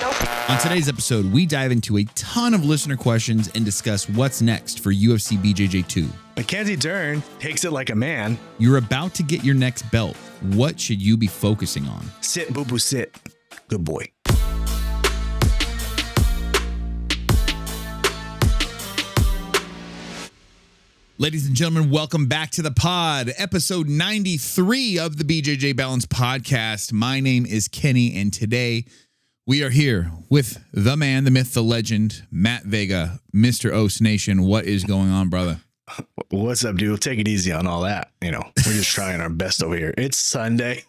On today's episode, we dive into a ton of listener questions and discuss what's next for UFC BJJ 2. Mackenzie Dern takes it like a man. You're about to get your next belt. What should you be focusing on? Sit, boo-boo, sit. Good boy. Ladies and gentlemen, welcome back to the pod, episode 93 of the BJJ Balance podcast. My name is Kenny, and today we are here with the man, the myth, the legend, Matt Vega, Mr. Oast Nation. What is going on, brother? What's up, dude? Take it easy on all that. You know, we're just trying our best over here. It's Sunday.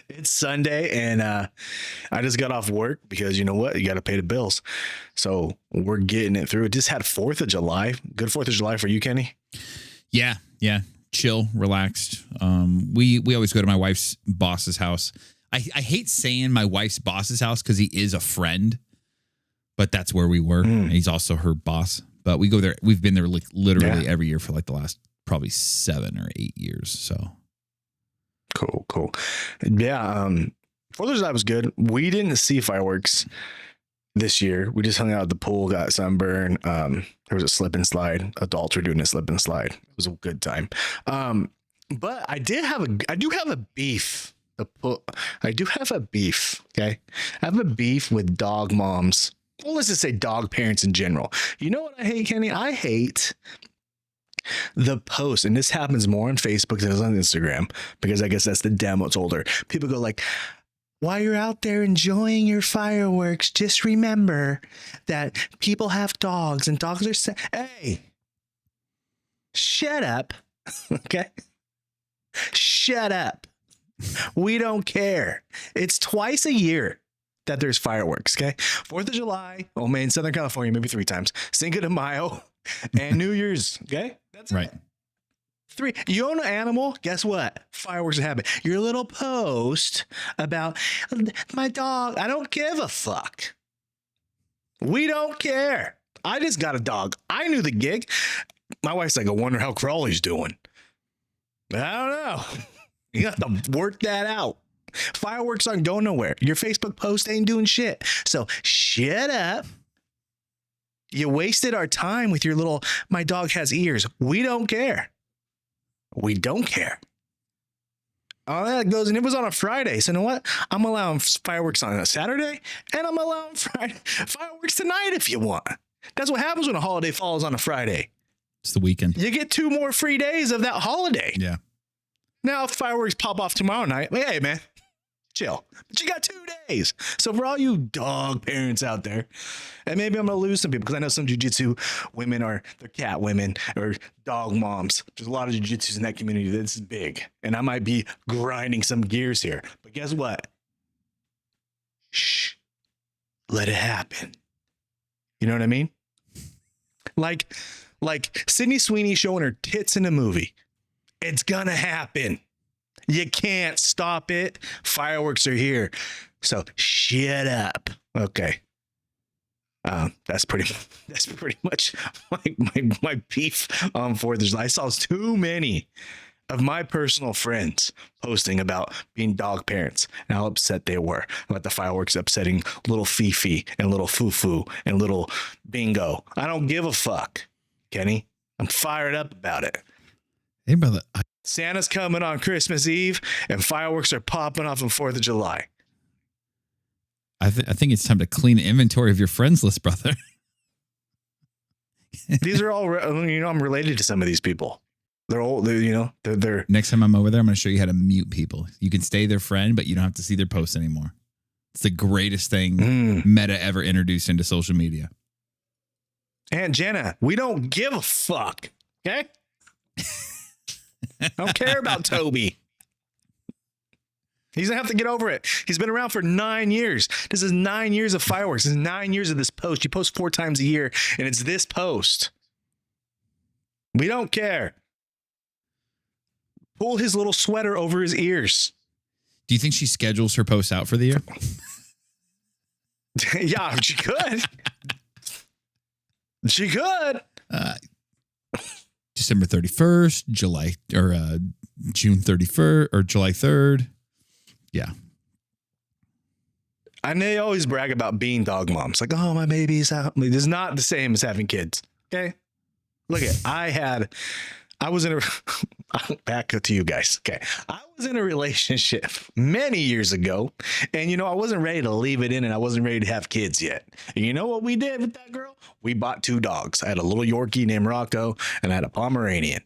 And I just got off work because you know what? You got to pay the bills. So we're getting it through. It just had 4th of July. Good 4th of July for you, Kenny? Yeah. Chill, relaxed. We always go to my wife's boss's house. I hate saying my wife's boss's house because he is a friend, but that's where we were. He's also her boss. But we go there. We've been there like literally every year for like the last probably 7 or 8 years. So cool. Yeah. 4th of July was good. We didn't see fireworks this year. We just hung out at the pool, got sunburn. There was a slip and slide. Adults were doing a slip and slide. It was a good time. But I do have a beef. I do have a beef. Okay. I have a beef with dog moms. Well, let's just say dog parents in general. You know what I hate, Kenny? I hate the post, and this happens more on Facebook than it does on Instagram, because I guess that's the demo. It's older. People go like, while you're out there enjoying your fireworks, just remember that people have dogs and dogs are hey, shut up. Okay. Shut up. We don't care. It's twice a year that there's fireworks. Okay. 4th of July. Oh man, Southern California, maybe 3 times. Cinco de Mayo and New Year's. Okay. That's right. 3. You own an animal. Guess what? Fireworks happen. Your little post about my dog. I don't give a fuck. We don't care. I just got a dog. I knew the gig. My wife's like, I wonder how Crawley's doing. I don't know. You got to work that out. Fireworks aren't going nowhere. Your Facebook post ain't doing shit. So shut up. You wasted our time with your little, my dog has ears. We don't care. We don't care. All that goes, and it was on a Friday. So you know what? I'm allowing fireworks on a Saturday, and I'm allowing fireworks tonight if you want. That's what happens when a holiday falls on a Friday. It's the weekend. You get 2 more free days of that holiday. Yeah. Now, if fireworks pop off tomorrow night, hey, man, chill. But you got 2 days. So for all you dog parents out there, and maybe I'm going to lose some people because I know some jiu-jitsu women they're cat women or dog moms. There's a lot of jiu-jitsus in that community that's big. And I might be grinding some gears here. But guess what? Shh. Let it happen. You know what I mean? Like Sydney Sweeney showing her tits in a movie. It's gonna happen. You can't stop it. Fireworks are here. So shut up. Okay. That's pretty much my beef on 4th of July. I saw too many of my personal friends posting about being dog parents and how upset they were about the fireworks upsetting little Fifi and little Fufu and little Bingo. I don't give a fuck, Kenny. I'm fired up about it. Hey, brother. Santa's coming on Christmas Eve and fireworks are popping off on 4th of July. I think it's time to clean the inventory of your friends list, brother. These are all, I'm related to some of these people. They're old, they're. Next time I'm over there, I'm going to show you how to mute people. You can stay their friend, but you don't have to see their posts anymore. It's the greatest thing Meta ever introduced into social media. Aunt Jenna, we don't give a fuck. Okay. I don't care about Toby. He's going to have to get over it. He's been around for 9 years. This is 9 years of fireworks. This is 9 years of this post. You post 4 times a year, and it's this post. We don't care. Pull his little sweater over his ears. Do you think she schedules her posts out for the year? Yeah, she could. She could. December 31st, June 31st, or July 3rd. Yeah. And they always brag about being dog moms. Like, oh, my baby's out. It's not the same as having kids. Okay. Look at, I was in a, back to you guys. Okay. I was in a relationship many years ago, and I wasn't ready to leave it in, and I wasn't ready to have kids yet. And you know what we did with that girl? We bought 2 dogs. I had a little Yorkie named Rocco, and I had a Pomeranian.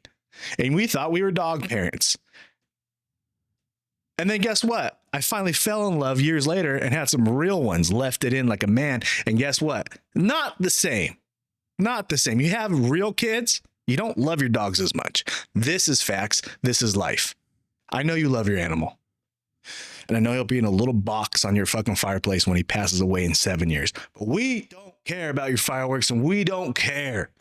And we thought we were dog parents. And then guess what? I finally fell in love years later and had some real ones, left it in like a man. And guess what? Not the same. Not the same. You have real kids, you don't love your dogs as much. This is facts. This is life. I know you love your animal. And I know he'll be in a little box on your fucking fireplace when he passes away in 7 years. But we don't care about your fireworks, and we don't care.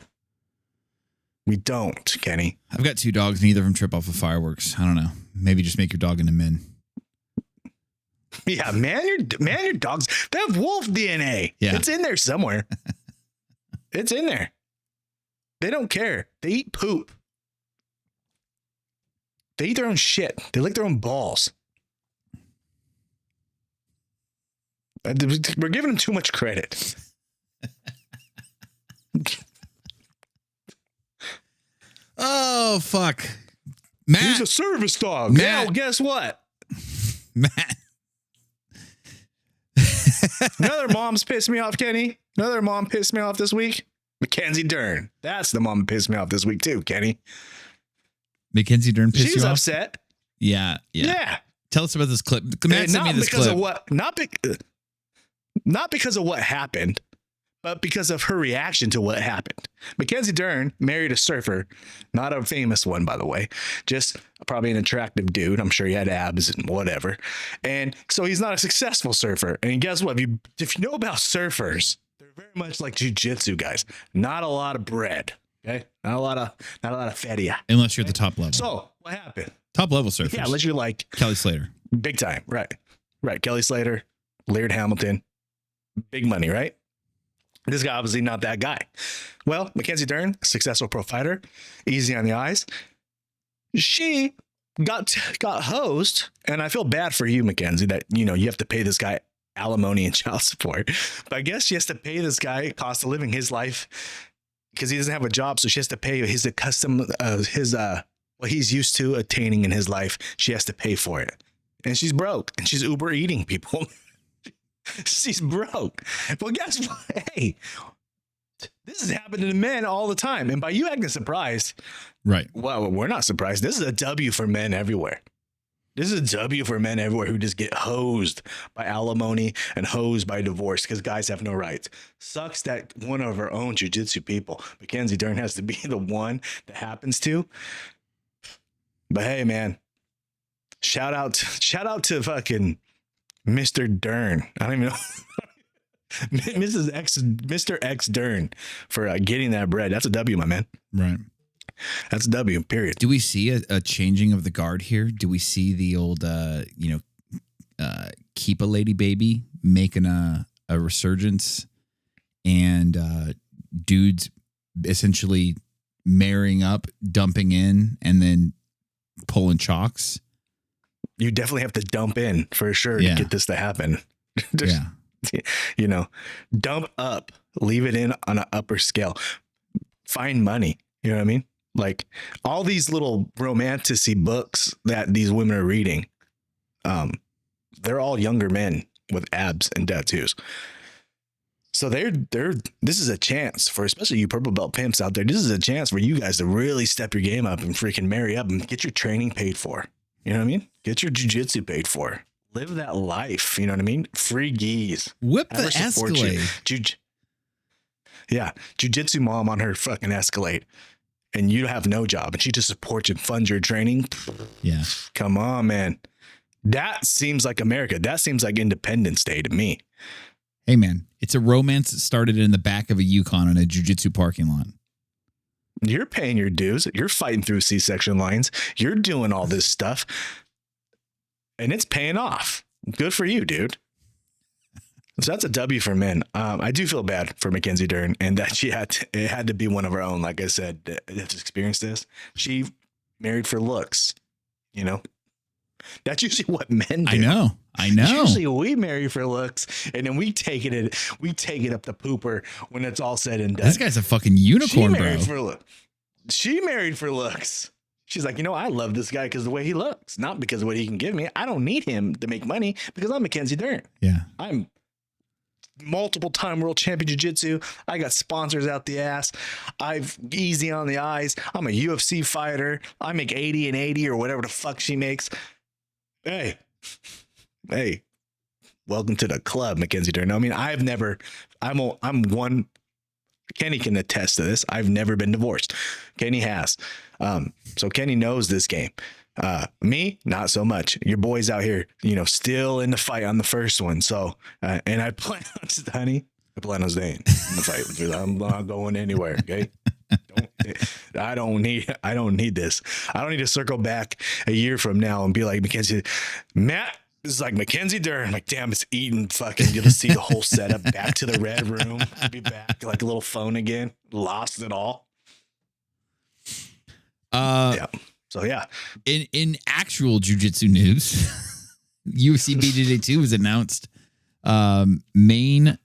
We don't, Kenny. I've got 2 dogs. Neither of them trip off of fireworks. I don't know. Maybe just make your dog into men. Yeah, man, your dogs, they have wolf DNA. Yeah. It's in there somewhere. It's in there. They don't care. They eat poop. They eat their own shit. They lick their own balls. We're giving them too much credit. Oh, fuck. Matt. He's a service dog. Matt. Yeah, well, guess what? Matt. Another mom's pissed me off, Kenny. Another mom pissed me off this week. Mackenzie Dern. That's the mom that pissed me off this week too, Kenny. Mackenzie Dern pissed you off? She's upset. Yeah. Tell us about this clip. Matt sent me this because clip. of what? Not because of what happened, but because of her reaction to what happened. Mackenzie Dern married a surfer, not a famous one, by the way, just probably an attractive dude. I'm sure he had abs and whatever. And so he's not a successful surfer. And guess what? If you know about surfers, they're very much like jiu-jitsu guys. Not a lot of bread. Okay. Not a lot of fatty. Unless you're at the top level. So what happened? Top level surfers. Yeah. Unless you're like Kelly Slater. big time. Right. Kelly Slater, Laird Hamilton, big money, right? This guy obviously not that guy. Well, Mackenzie Dern, successful pro fighter, easy on the eyes. She got hosed, and I feel bad for you, Mackenzie, that you have to pay this guy alimony and child support. But I guess she has to pay this guy cost of living, his life, because he doesn't have a job, so she has to pay his what he's used to attaining in his life. She has to pay for it, and she's broke, and she's Uber eating people. She's broke. Well, guess what? Hey, this is happening to men all the time. And by you acting surprised, right? Well, we're not surprised. This is a W for men everywhere. This is a W for men everywhere who just get hosed by alimony and hosed by divorce because guys have no rights. Sucks that one of our own jiu-jitsu people, Mackenzie Dern, has to be the one that happens to. But hey, man, shout out to fucking Mr. Dern. I don't even know. Mr. X Dern for getting that bread. That's a W, my man. Right. That's a W, period. Do we see a changing of the guard here? Do we see the old, keep a lady baby making a resurgence and dudes essentially marrying up, dumping in, and then pulling chalks? You definitely have to dump in for sure to get this to happen. Dump up, leave it in on an upper scale, find money. You know what I mean? Like all these little romantic-y books that these women are reading. They're all younger men with abs and tattoos. So this is a chance for, especially you purple belt pimps out there. This is a chance for you guys to really step your game up and freaking marry up and get your training paid for. You know what I mean? Get your jiu-jitsu paid for. Live that life. You know what I mean? Free geese. Whip the Escalade. Jiu-jitsu mom on her fucking Escalade. And you have no job. And she just supports and funds your training. Yeah. Come on, man. That seems like America. That seems like Independence Day to me. Hey, man. It's a romance that started in the back of a Yukon in a jiu-jitsu parking lot. You're paying your dues. You're fighting through C-section lines. You're doing all this stuff. And it's paying off. Good for you, dude. So that's a W for men. I do feel bad for Mackenzie Dern and that it had to be one of her own. Like I said, that experienced this. She married for looks, That's usually what men do. I know. Usually we marry for looks, and then we take it up the pooper when it's all said and done. This guy's a fucking unicorn, She married for looks. She's like, I love this guy because of the way he looks, not because of what he can give me. I don't need him to make money because I'm Mackenzie Dern. Yeah. I'm multiple time world champion jiu-jitsu. I got sponsors out the ass. I've easy on the eyes. I'm a UFC fighter. I make 80 and 80 or whatever the fuck she makes. Hey, welcome to the club, Mackenzie Dern. I mean, I'm one. Kenny can attest to this. I've never been divorced. Kenny has. So Kenny knows this game. Me, not so much. Your boy's out here, still in the fight on the first one. So, and I plan on staying in the fight. I'm not going anywhere. Okay. I don't need this. I don't need to circle back a year from now and be like, Mackenzie, Matt, this is like Mackenzie Dern. I'm like, damn, it's eating fucking. You'll see the whole setup back to the red room. Be back like a little phone again. Lost it all. Yeah. So yeah. In actual jiu-jitsu news, UFC BJJ 2 was announced. Main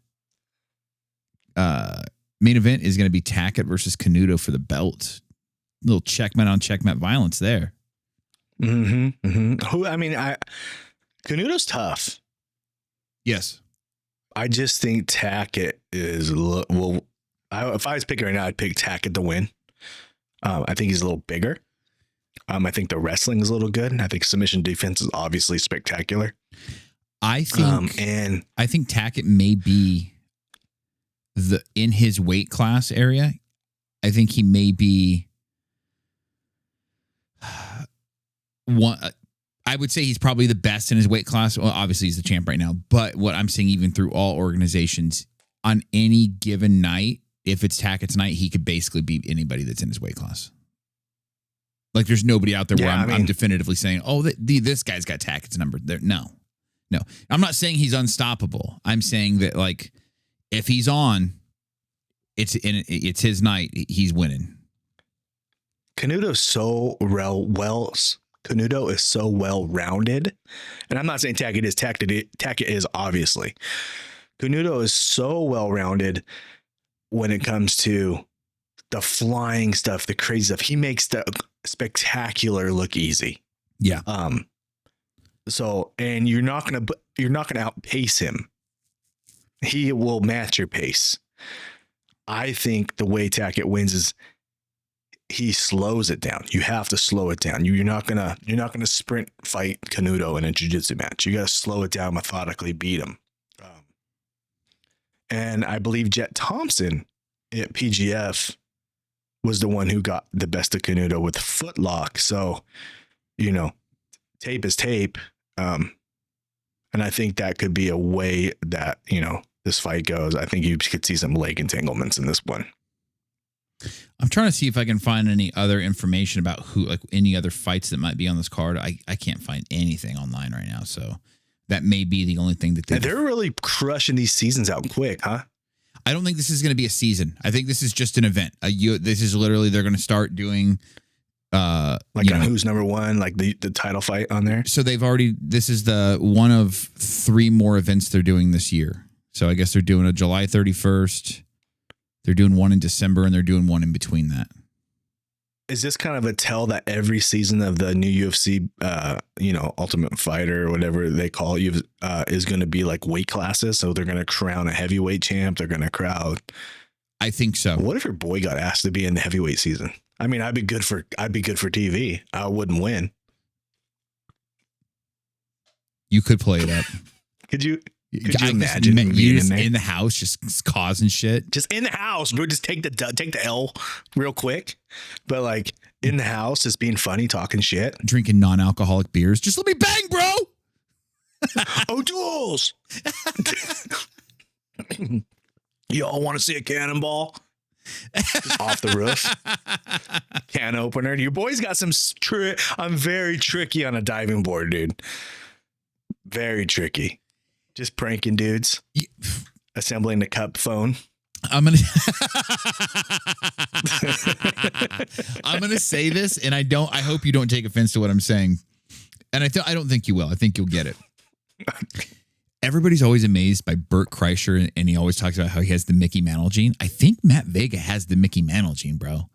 event is going to be Tackett versus Canuto for the belt. Little checkmate on checkmate violence there. Canuto's tough. Yes. I just think Tackett is if I was picking right now, I'd pick Tackett to win. I think he's a little bigger. I think the wrestling is a little good. And I think submission defense is obviously spectacular. I think Tackett may be in his weight class area. I think he may be one. I would say he's probably the best in his weight class. Well, obviously he's the champ right now, but what I'm saying, even through all organizations, on any given night, if it's Tackett's night, he could basically beat anybody that's in his weight class. Like there's nobody out there where I'm definitively saying, this guy's got Tackett's number. There, no. I'm not saying he's unstoppable. I'm saying that like if he's on, it's his night. He's winning. Canuto is so well rounded, and I'm not saying Tackett is. Tackett is obviously. Canuto is so well rounded when it comes to the flying stuff, the crazy stuff. He makes the spectacular look easy. Yeah. So, and you're not gonna outpace him. He will match your pace. I think the way Tackett wins is he slows it down. You have to slow it down. You're not gonna sprint fight Canuto in a jiu-jitsu match. You got to slow it down methodically, beat him. And I believe Jet Thompson at PGF was the one who got the best of Canuto with footlock. So, tape is tape. And I think that could be a way that, this fight goes. I think you could see some leg entanglements in this one. I'm trying to see if I can find any other information about any other fights that might be on this card. I can't find anything online right now. So that may be the only thing that they're really crushing these seasons out quick, huh? I don't think this is going to be a season. I think this is just an event. This is literally, they're going to start doing who's number one, like the title fight on there. So this is the one of 3 more events they're doing this year. So I guess they're doing a July 31st. They're doing one in December, and they're doing one in between that. Is this kind of a tell that every season of the new UFC, Ultimate Fighter or whatever they call it, is going to be like weight classes? So they're going to crown a heavyweight champ. They're going to crown. I think so. What if your boy got asked to be in the heavyweight season? I mean, I'd be good for TV. I wouldn't win. You could play it up. Could you imagine you just in the house, just causing shit? Just in the house, bro. Just take the L real quick. But like in the house, just being funny, talking shit, drinking non-alcoholic beers. Just let me bang, bro. Oh, Jules. Y'all want to see a cannonball? Just off the roof. Can opener. Your boy's got some I'm very tricky on a diving board, dude. Very tricky. Just pranking dudes. Assembling the cup phone. I'm gonna say this, and I hope you don't take offense to what I'm saying. And I don't think you will. I think you'll get it. Everybody's always amazed by Bert Kreischer, and he always talks about how he has the Mickey Mantle gene. I think Matt Vega has the Mickey Mantle gene, bro.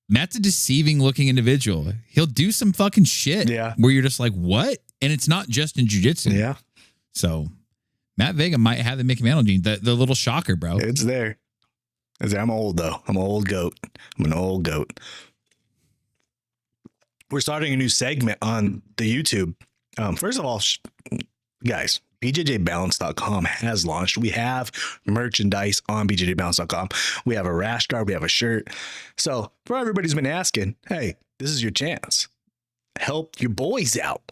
Matt's a deceiving looking individual. He'll do some fucking shit where you're just like, what? And it's not just in jiu-jitsu. Yeah. So Matt Vega might have the Mickey Mantle gene, the little shocker, bro. It's there. I'm old, though. I'm an old goat. I'm an old goat. We're starting a new segment on the YouTube. First of all, guys, BJJBalance.com has launched. We have merchandise on BJJBalance.com. We have a rash guard. We have a shirt. So for everybody's been asking, hey, this is your chance. Help your boys out.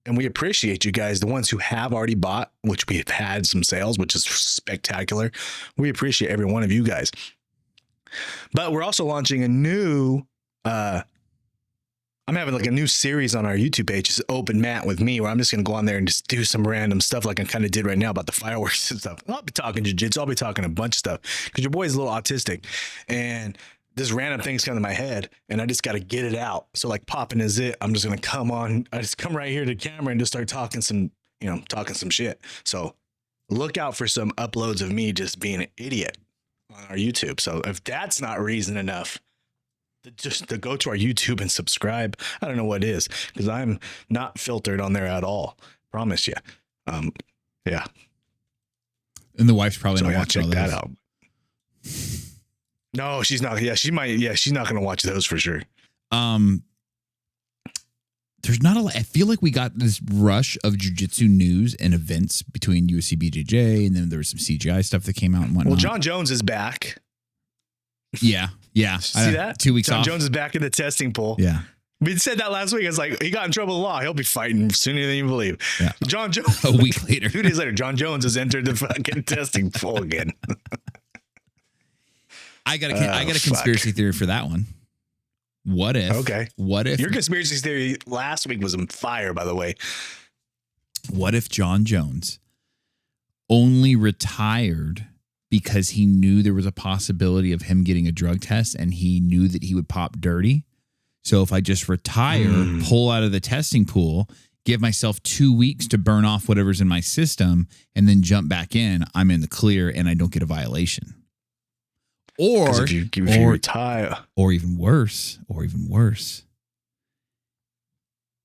And we appreciate you guys, the ones who have already bought, which we have had some sales, which is spectacular. We appreciate every one of you guys. But we're also launching a new I'm having like a new series on our YouTube page. It's Open Mat with me, where I'm just going to go on there and just do some random stuff like I kind of did right now about the fireworks and stuff. I'll be talking jiu-jitsu. I'll be talking a bunch of stuff because your boy's a little autistic and this random things come to my head and I just got to get it out. So like popping is it. I'm just going to come on. I just come right here to the camera and just start talking some shit. So look out for some uploads of me just being an idiot on our YouTube. So if that's not reason enough just to go to our YouTube and subscribe, I don't know what is, because I'm not filtered on there at all. Promise you. Yeah. And the wife's probably not watching all that out. No, she's not. Yeah, she might. Yeah, she's not going to watch those for sure. There's not a lot. I feel like we got this rush of jiu-jitsu news and events between USC BJJ, and then there was some CGI stuff that came out and whatnot. Well, Jon Jones is back. Yeah. See that? 2 weeks Jon off. Jones is back in the testing pool. Yeah. We said that last week. I was like, he got in trouble with the law. He'll be fighting sooner than you believe. Yeah. Jon Jones. A week later. 2 days later, Jon Jones has entered the fucking testing pool again. I got a conspiracy theory for that one. What if your conspiracy theory last week was on fire, by the way? What if Jon Jones only retired because he knew there was a possibility of him getting a drug test and he knew that he would pop dirty? So if I just retire, pull out of the testing pool, give myself 2 weeks to burn off whatever's in my system, and then jump back in, I'm in the clear and I don't get a violation. Or if you retire, or even worse,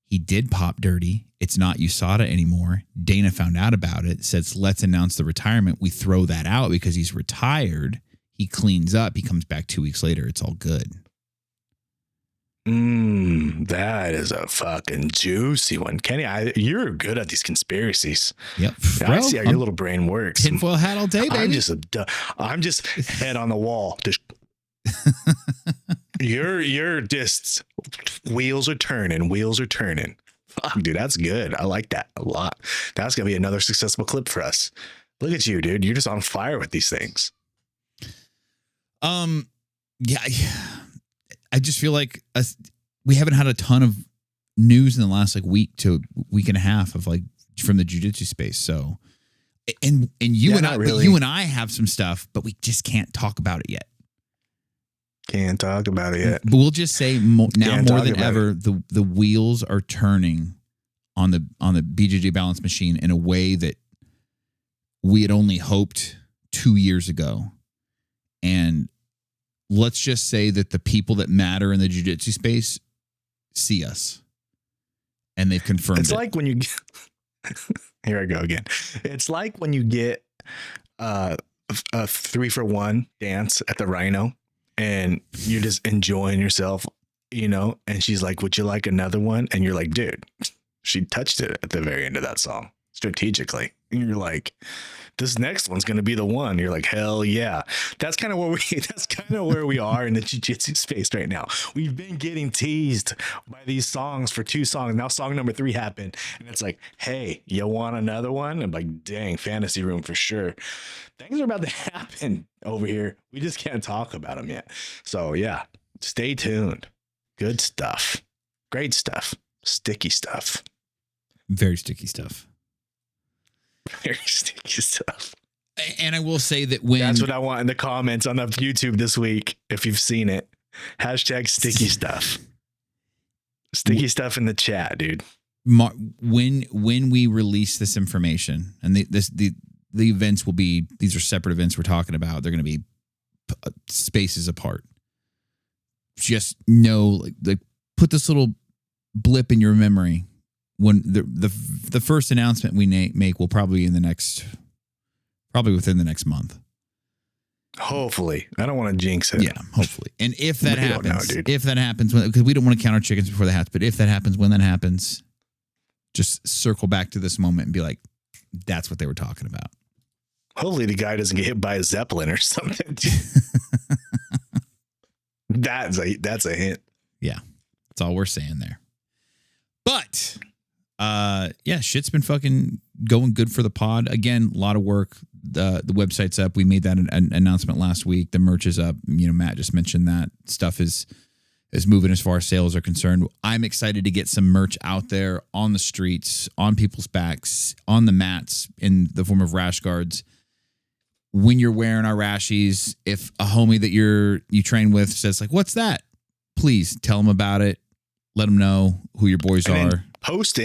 he did pop dirty. It's not USADA anymore. Dana found out about it, says, let's announce the retirement. We throw that out because he's retired. He cleans up. He comes back 2 weeks later. It's all good. That is a fucking juicy one. Kenny, you're good at these conspiracies. Yep. I see how your little brain works. Tinfoil hat all day, baby. I'm just head on the wall. You're just wheels are turning. Fuck, dude, that's good. I like that a lot. That's gonna be another successful clip for us. Look at you, dude. You're just on fire with these things. Yeah. I just feel like we haven't had a ton of news in the last week to week and a half of from the jiu-jitsu space. So, and you and I have some stuff, but we just can't talk about it yet. Can't talk about it yet. But we'll just say now more than ever, the wheels are turning on the BJJ Balance machine in a way that we had only hoped 2 years ago. And let's just say that the people that matter in the jiu-jitsu space see us, and they've confirmed it's like when you get, here I go again. It's like when you get a 3-for-1 dance at the Rhino and you're just enjoying yourself, and she's like, would you like another one? And you're like, dude, she touched it at the very end of that song strategically. And you're like, this next one's going to be the one. You're like, hell yeah. That's kind of where we are in the jiu-jitsu space right now. We've been getting teased by these songs for 2 songs. Now song number 3 happened and it's like, hey, you want another one? I'm like, dang, fantasy room for sure. Things are about to happen over here. We just can't talk about them yet. So yeah, stay tuned. Good stuff. Great stuff. Sticky stuff. Very sticky stuff. Very sticky stuff. And I will say that that's what I want in the comments on the YouTube this week. If you've seen it, hashtag sticky stuff. Sticky stuff in the chat, dude. when we release this information, and the events will be, these are separate events we're talking about. They're going to be spaces apart. Just know, like put this little blip in your memory when the first announcement we make will probably within the next month. Hopefully. I don't want to jinx it. Yeah, hopefully. And if that happens, because we don't want to count our chickens before that happens, but if that happens, when that happens, just circle back to this moment and be like, that's what they were talking about. Hopefully the guy doesn't get hit by a Zeppelin or something. That's a hint. Yeah. That's all we're saying there. But yeah, shit's been fucking going good for the pod. Again, a lot of work. The website's up. We made that an announcement last week. The merch is up. You know, Matt just mentioned that stuff is moving as far as sales are concerned. I'm excited to get some merch out there on the streets, on people's backs, on the mats in the form of rash guards. When you're wearing our rashies, if a homie that you train with says like, "What's that?" Please tell them about it. Let them know who your boys are. Post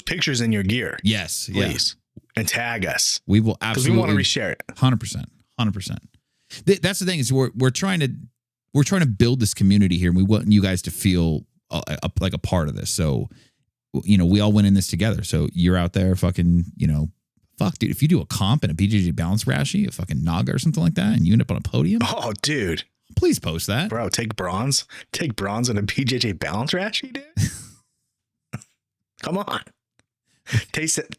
pictures in your gear. Yes, please, and tag us. We will absolutely. Because we want to reshare it. 100%. That's the thing is we're trying to build this community here, and we want you guys to feel like a part of this. So, you know, we all went in this together. So you're out there, fucking, you know, fuck, dude. If you do a comp in a BJJ Balance Rashi, a fucking Naga or something like that, and you end up on a podium, oh, dude, please post that, bro. Take bronze in a BJJ Balance Rashi, dude. Come on. Taste it.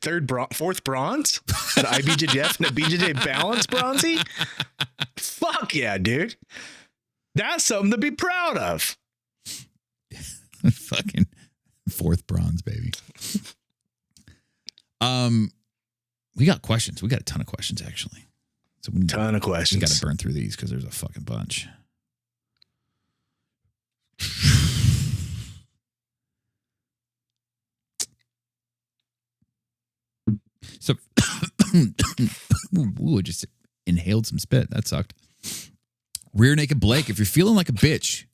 Fourth bronze at IBJJF and a BJJ Balance bronzy. Fuck yeah, dude. That's something to be proud of. Fucking fourth bronze, baby. We got questions. We got a ton of questions, actually. So ton of questions. We got to burn through these because there's a fucking bunch. So, ooh, I just inhaled some spit. That sucked. Rear Naked Blake, if you're feeling like a bitch,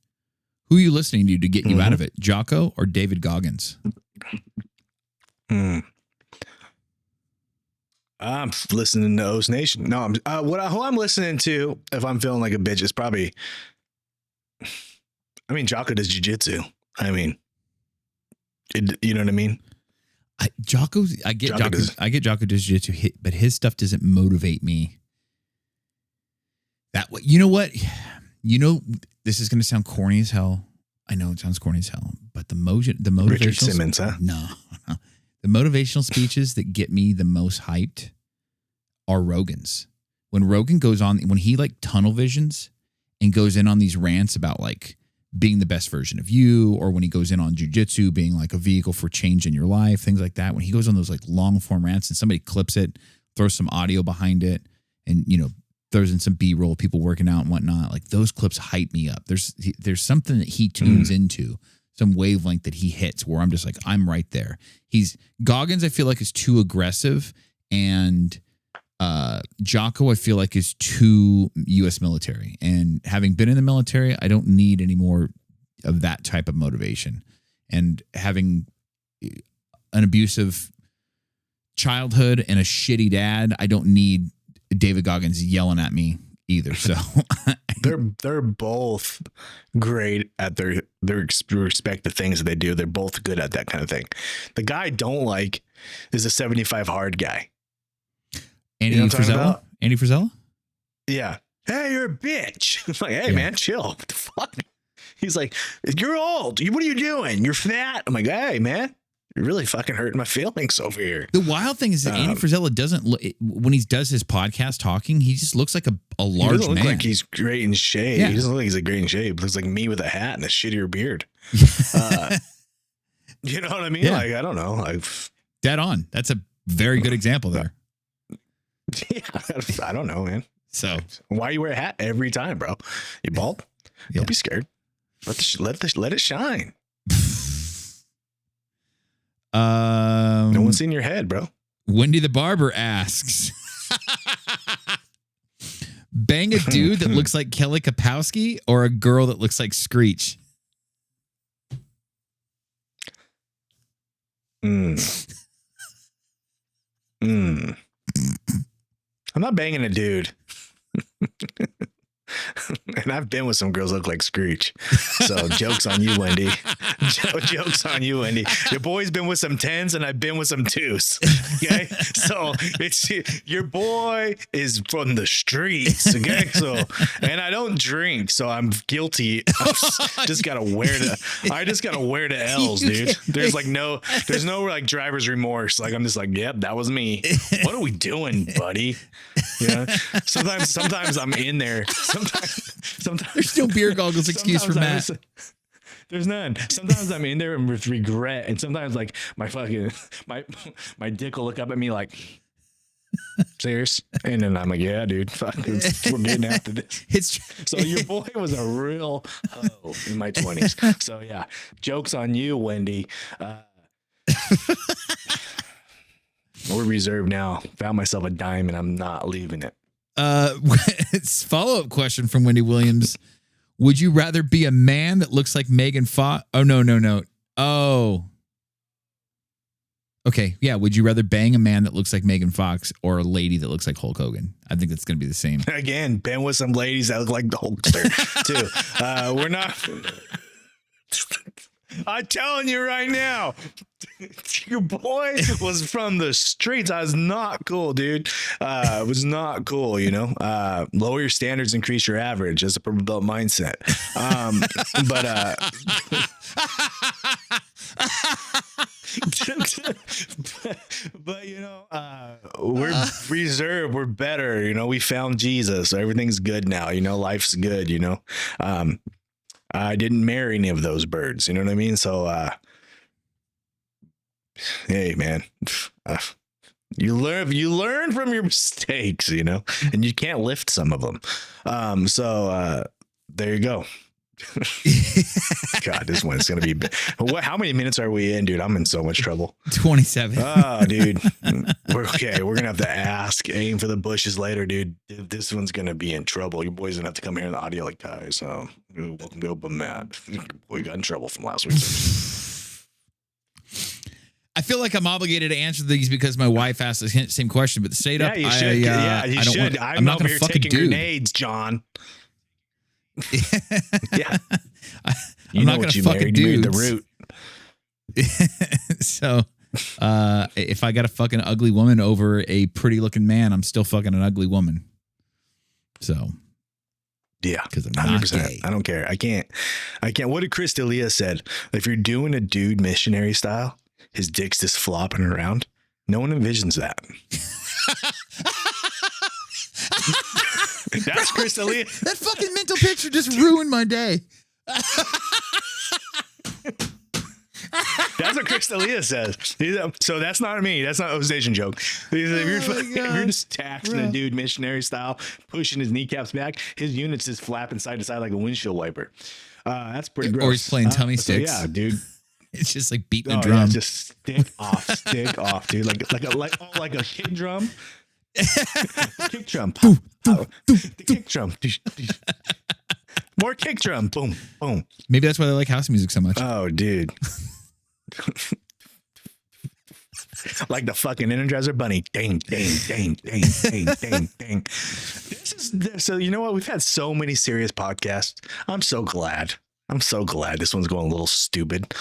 who are you listening to get you out of it? Jocko or David Goggins? I'm listening to O's Nation. No, who I'm listening to if I'm feeling like a bitch is probably, Jocko does jiu-jitsu. You know what I mean? I get Jocko does jiu-jitsu, but his stuff doesn't motivate me. That way, you know what? You know, this is going to sound corny as hell. I know it sounds corny as hell, but the motivational Richard Simmons, huh? No. The motivational speeches that get me the most hyped are Rogan's. When Rogan goes on, when he like tunnel visions and goes in on these rants about like being the best version of you, or when he goes in on jiu-jitsu being like a vehicle for change in your life, things like that. When he goes on those like long form rants and somebody clips it, throws some audio behind it, and, you know, throws in some B-roll of people working out and whatnot, like those clips hype me up. There's something that he tunes into, some wavelength that he hits where I'm just like, I'm right there. Goggins, I feel like, is too aggressive, and Jocko, I feel like, is too U.S. military. And having been in the military, I don't need any more of that type of motivation. And having an abusive childhood and a shitty dad, I don't need David Goggins yelling at me either. So they're both great at their respective things that they do. They're both good at that kind of thing. The guy I don't like is the 75 hard guy. Andy Frisella? Yeah. Hey, you're a bitch. I'm like, hey, man, chill. What the fuck? He's like, you're old. What are you doing? You're fat. I'm like, hey, man, you're really fucking hurting my feelings over here. The wild thing is that Andy Frisella doesn't look, when he does his podcast talking, he just looks like a large man. He doesn't look like he's great in shape. Yeah. He doesn't look like he's great in shape. He looks like me with a hat and a shittier beard. You know what I mean? Yeah. Like, I don't know. Dead on. That's a very good example there. Yeah, I don't know, man. So why you wear a hat every time, bro? You bald? Yeah. Don't be scared. Let it shine. No one's seen your head, bro. Wendy the Barber asks, bang a dude that looks like Kelly Kapowski or a girl that looks like Screech? Mm. Mm. I'm not banging a dude. And I've been with some girls that look like Screech. So joke's on you, Wendy. Joke's on you, Wendy. Your boy's been with some 10s and I've been with some 2s. Okay. So it's your boy is from the streets. Okay. So, and I don't drink, so I'm guilty. I just gotta wear the L's, dude. There's no like driver's remorse. Like I'm just like, yep, that was me. What are we doing, buddy? You know, sometimes I'm in there. Sometimes there's no beer goggles excuse for Matt. There's none. Sometimes I'm in there and with regret, and sometimes like my dick will look up at me like, serious, and then I'm like, yeah, dude, fuck, we're getting after this. So your boy was a real hoe in my 20s. So yeah, joke's on you, Wendy. We're reserved now. Found myself a dime and I'm not leaving it. It's follow-up question from Wendy Williams. Would you rather be a man that looks like Megan Fox? Oh, no. Oh. Okay. Yeah. Would you rather bang a man that looks like Megan Fox or a lady that looks like Hulk Hogan? I think that's going to be the same. Again, been with some ladies that look like the Hulkster too. We're not. I'm telling you right now, your boy was from the streets. I was not cool, dude. It was not cool, you know. Lower your standards, increase your average. That's a purple belt mindset. But you know, we're reserved. We're better. You know, we found Jesus. So everything's good now. You know, life's good. You know. I didn't marry any of those birds. You know what I mean? So, hey, man, you learn from your mistakes, you know, and you can't lift some of them. So there you go. God, this one's going to be how many minutes are we in, dude? I'm in so much trouble. 27. Oh, dude. We're going to have to aim for the bushes later, dude. This one's going to be in trouble. Your boy's going to have to come here in the audio like guys. So welcome to Open Matt. We got in trouble from last week. I feel like I'm obligated to answer these because my wife asked the same question, but straight up, you should. You should. I'm not going to fucking taking grenades, John. Yeah, I'm not gonna fucking do the root. So, if I got a fucking ugly woman over a pretty looking man, I'm still fucking an ugly woman. So, yeah, because I'm not gay. I don't care. I can't. What did Chris D'Elia said? If you're doing a dude missionary style, his dick's just flopping around. No one envisions that. That's Chris D'Elia. That fucking mental picture just ruined my day. That's what Chris D'Elia says. So that's not me. That's not a station joke. If you're just taxing a dude missionary style, pushing his kneecaps back, his units just flapping side to side like a windshield wiper. That's pretty gross. Or he's playing tummy sticks. So yeah, dude. It's just like beating a drum. Yeah, just stick off, dude. Like a kick drum. Kick drum. The kick drum. More kick drum. Boom, boom. Maybe that's why they like house music so much. Oh, dude. Like the fucking Energizer Bunny. Ding, ding, ding, ding, ding, ding, ding. So you know what? We've had so many serious podcasts. I'm so glad this one's going a little stupid.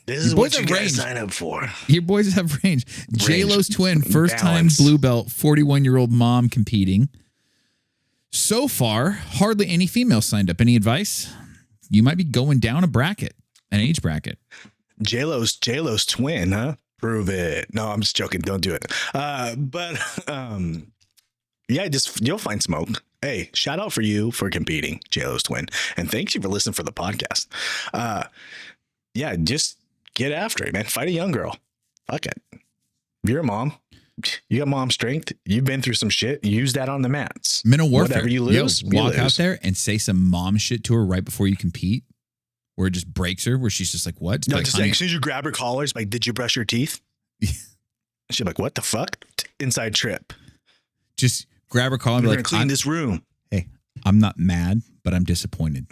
This is what you guys sign up for. Your boys have range. JLos Twin, first time blue belt, 41-year-old mom competing. So far, hardly any females signed up. Any advice? You might be going down an age bracket. JLos Twin, huh? Prove it. No, I'm just joking. Don't do it. Yeah, you'll find smoke. Hey, shout out for you for competing, JLos Twin, and thank you for listening for the podcast. Yeah, just get after it, man. Fight a young girl. Fuck it. If you're a mom, you got mom strength. You've been through some shit. Use that on the mats. Mental warfare. Whatever you lose, walk out there and say some mom shit to her right before you compete, where it just breaks her, where she's just like, what? No, like, just like, as soon as you grab her collars, like, did you brush your teeth? She's like, what the fuck? Inside trip. Just grab her collar and be like, clean this room. Hey, I'm not mad, but I'm disappointed.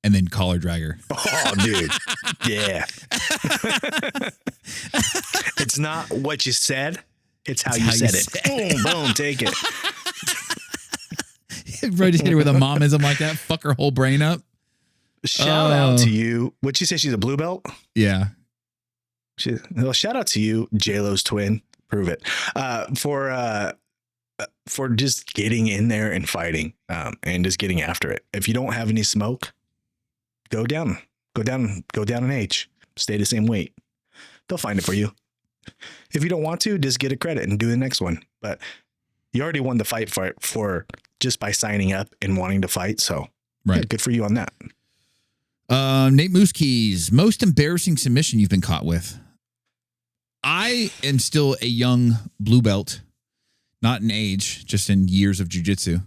and then collar dragger. Oh, dude. Yeah. It's not what you said. It's how you said it. Boom, boom, take it. Bro, just hit her with a momism like that. Fuck her whole brain up. Shout out to you. What'd she say? She's a blue belt? Yeah. Well, shout out to you, JLos Twin. Prove it. For just getting in there and fighting and just getting after it. If you don't have any smoke, go down an H. Stay the same weight. They'll find it for you. If you don't want to, just get a credit and do the next one. But you already won the fight for just by signing up and wanting to fight. So right. Yeah, good for you on that. Nate Moosekeys, most embarrassing submission you've been caught with. I am still a young blue belt, not in age, just in years of jiu-jitsu.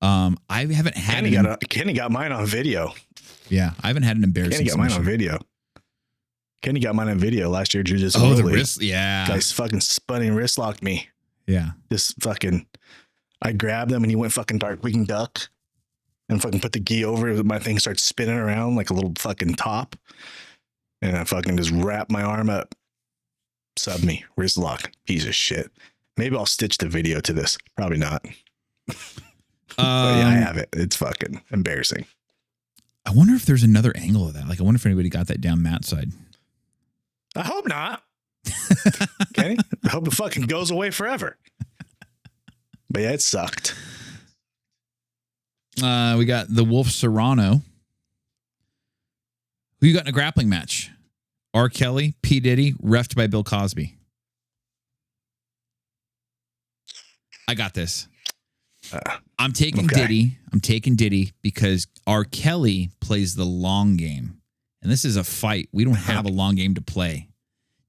I haven't had Kenny got mine on video. Yeah, I haven't had an embarrassing Kenny got submission. mine on video. Kenny got mine on video last year. Jiu-jitsu. Oh, the wrist. Yeah. Guys fucking spun and wrist locked me. Yeah. I grabbed him and he went fucking dark Peking duck and fucking put the gi over it. My thing starts spinning around like a little fucking top. And I fucking just wrap my arm up. Sub me. Wrist lock. Piece of shit. Maybe I'll stitch the video to this. Probably not. But yeah, I have it. It's fucking embarrassing. I wonder if there's another angle of that. Like, I wonder if anybody got that down Matt's side. I hope not. Kenny, I hope it fucking goes away forever. But yeah, it sucked. We got the Wolf Serrano. Who you got in a grappling match? R. Kelly, P. Diddy, reffed by Bill Cosby. I got this. I'm taking Diddy. I'm taking Diddy because R. Kelly plays the long game. And this is a fight. We don't have a long game to play.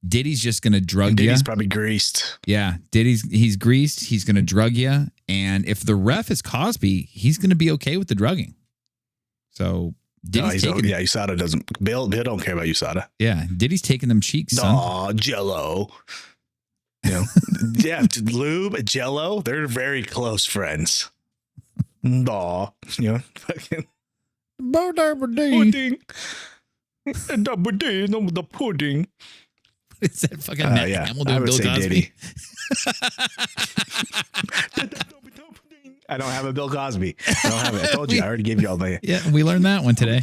Diddy's just going to drug you. Diddy's probably greased. Yeah. He's greased. He's going to drug you. And if the ref is Cosby, he's going to be okay with the drugging. So Diddy's taking... Yeah, USADA doesn't... Bill don't care about USADA. Yeah. Diddy's taking them cheeks, son. Aw, Jello. You know? Yeah, Lube, Jello, they're very close friends. Aw. You know? Fucking... Pudding. The pudding. Is that fucking Matt Hamill doing Bill Cosby? I don't have a Bill Cosby. I don't have it. I told you. I already gave you all my... Yeah, we learned that one today.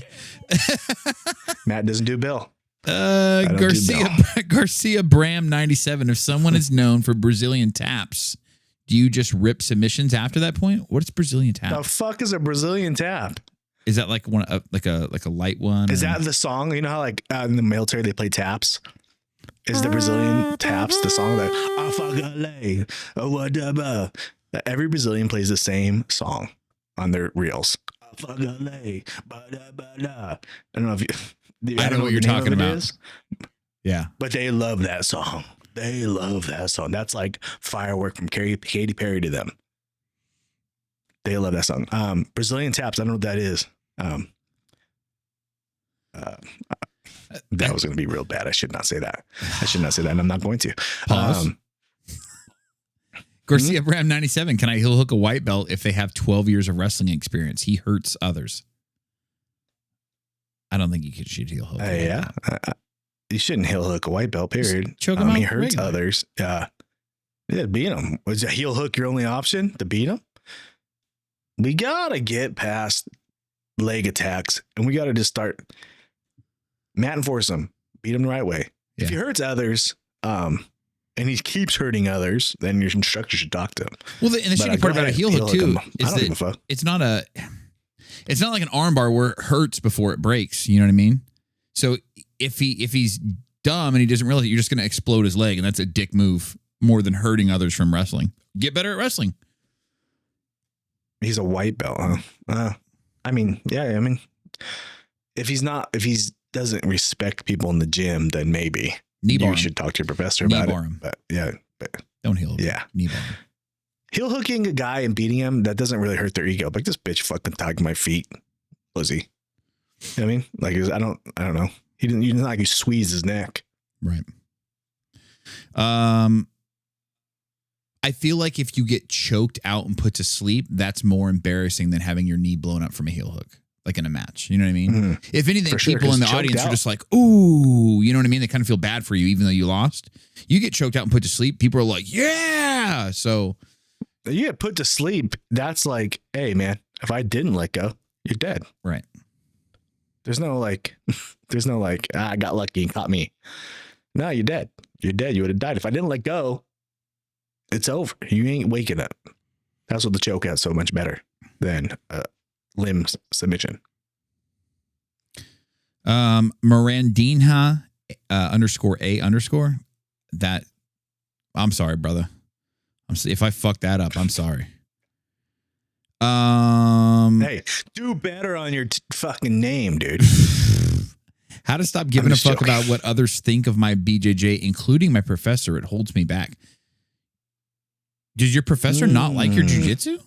Matt doesn't do Bill. Garcia Bram 97. If someone is known for Brazilian taps, do you just rip submissions after that point? What is Brazilian tap? The fuck is a Brazilian tap? Is that like one like a light one? Is that the song? You know how like in the military they play taps? Is the Brazilian taps the song that every Brazilian plays the same song on their reels? I don't know if you I don't know what you're talking about. Yeah. But they love that song. They love that song. That's like firework from Katy Perry to them. They love that song. Brazilian taps. I don't know what that is. That was going to be real bad. I should not say that. And I'm not going to. Pause. Garcia Bram 97. Can I heel hook a white belt if they have 12 years of wrestling experience? He hurts others. I don't think you should heel hook. Yeah. You shouldn't heel hook a white belt, period. Just choke him out. He hurts others. Yeah, beat him. Was a heel hook your only option to beat him? We got to get past leg attacks and we got to just start mat and force him. Beat him the right way. Yeah. If he hurts others, and he keeps hurting others, then your instructor should talk to him. Well, and the shitty part about a heel hook too is that it's not like an arm bar where it hurts before it breaks. You know what I mean? So if he's dumb and he doesn't realize it, you're just going to explode his leg, and that's a dick move more than hurting others from wrestling. Get better at wrestling. He's a white belt, huh? I mean, if he doesn't respect people in the gym, then maybe you should talk to your professor about it. But don't heel. Yeah, knee bar. Heel hooking a guy and beating him, that doesn't really hurt their ego. Like, this bitch fucking tagged my feet, pussy. You know what I mean? Like, I don't know. He didn't like he squeezed his neck. Right. I feel like if you get choked out and put to sleep, that's more embarrassing than having your knee blown up from a heel hook. like in a match. You know what I mean? Mhm. If anything, For sure, people in the 'cause choked audience are out. just like, ooh, you know what I mean? They kind of feel bad for you, even though you lost. You get choked out and put to sleep. People are like, yeah. So You get put to sleep. That's like, hey, man, if I didn't let go, you're dead. right. There's no like, I got lucky and caught me. No, you're dead. You're dead. You would have died. If I didn't let go, it's over. You ain't waking up. That's what the choke out's so much better than limb submission. Mirandinha _A_. That, I'm sorry, brother. If I fucked that up, I'm sorry. Hey, do better on your fucking name, dude. How to stop giving a fuck joking. about what others think of my BJJ, including my professor. It holds me back. Does your professor not like your jiu-jitsu?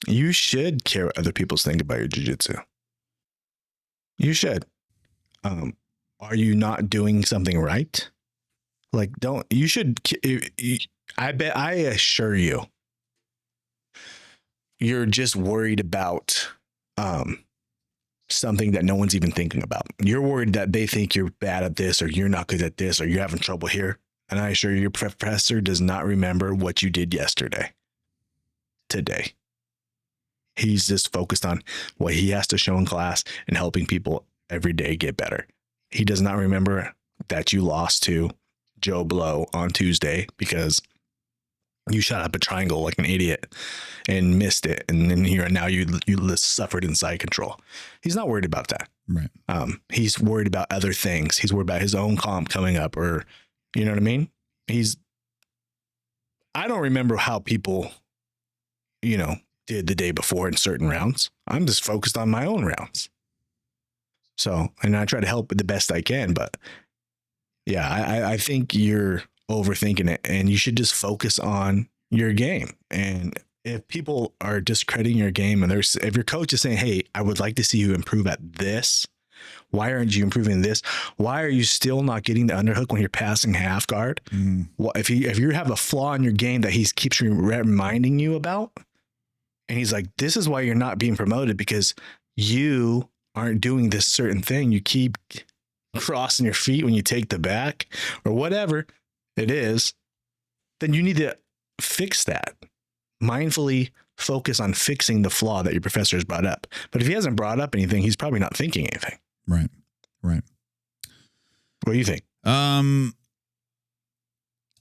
You should care what other people think about your jiu-jitsu. You should. Are you not doing something right? Like, you should, I assure you, you're just worried about something that no one's even thinking about. You're worried that they think you're bad at this, or you're not good at this, or you're having trouble here. And I assure you, your professor does not remember what you did today. He's just focused on what he has to show in class and helping people every day get better. He does not remember that you lost to Joe Blow on Tuesday because you shot up a triangle like an idiot and missed it. And then now you suffered inside control. He's not worried about that. Right. He's worried about other things. He's worried about his own comp coming up, or, you know what I mean? I don't remember how people, did the day before in certain rounds. I'm just focused on my own rounds. So, and I try to help the best I can, but yeah, I think you're overthinking it, and you should just focus on your game. And if people are discrediting your game, and if your coach is saying, hey, I would like to see you improve at this, why aren't you improving this? Why are you still not getting the underhook when you're passing half guard? Well, if you have a flaw in your game that he keeps reminding you about, and he's like, this is why you're not being promoted, because you aren't doing this certain thing. You keep crossing your feet when you take the back, or whatever it is, then you need to fix that. Mindfully focus on fixing the flaw that your professor has brought up. But if he hasn't brought up anything, he's probably not thinking anything. Right. What do you think?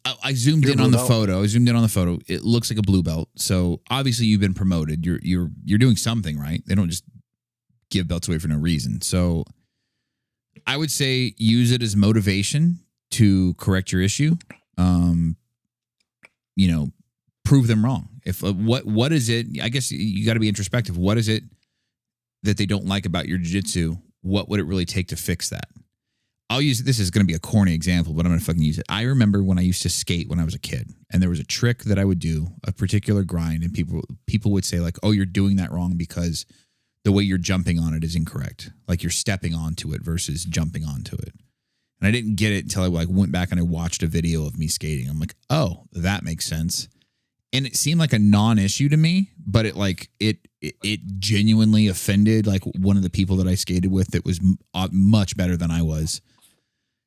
I zoomed You're in on the blue photo. It looks like a blue belt. So obviously you've been promoted. You're doing something right. They don't just give belts away for no reason. So I would say use it as motivation to correct your issue. Prove them wrong. If what is it? I guess you got to be introspective. What is it that they don't like about your jiu-jitsu? What would it really take to fix that? I'll use, this is going to be a corny example, but I'm going to fucking use it. I remember when I used to skate when I was a kid, and there was a trick that I would do, a particular grind, and people would say like, oh, you're doing that wrong because the way you're jumping on it is incorrect. Like you're stepping onto it versus jumping onto it. And I didn't get it until I went back and I watched a video of me skating. I'm like, oh, that makes sense. And it seemed like a non-issue to me, but it genuinely offended like one of the people that I skated with that was much better than I was.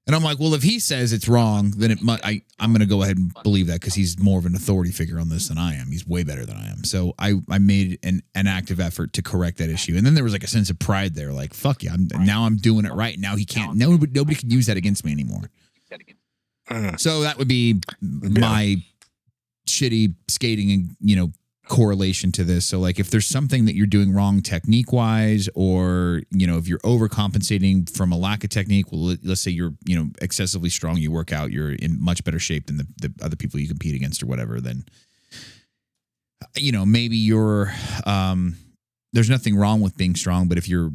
And I'm like, well, if he says it's wrong, then I'm going to go ahead and believe that because he's more of an authority figure on this than I am. He's way better than I am. So I made an active effort to correct that issue. And then there was like a sense of pride there. Like, fuck yeah, now I'm doing it right. Now he can't, nobody can use that against me anymore. So that would be my shitty skating and, correlation to this. So like if there's something that you're doing wrong technique wise, or, if you're overcompensating from a lack of technique, well, let's say you're, excessively strong, you work out, you're in much better shape than the other people you compete against or whatever, then, maybe you're, there's nothing wrong with being strong, but if you're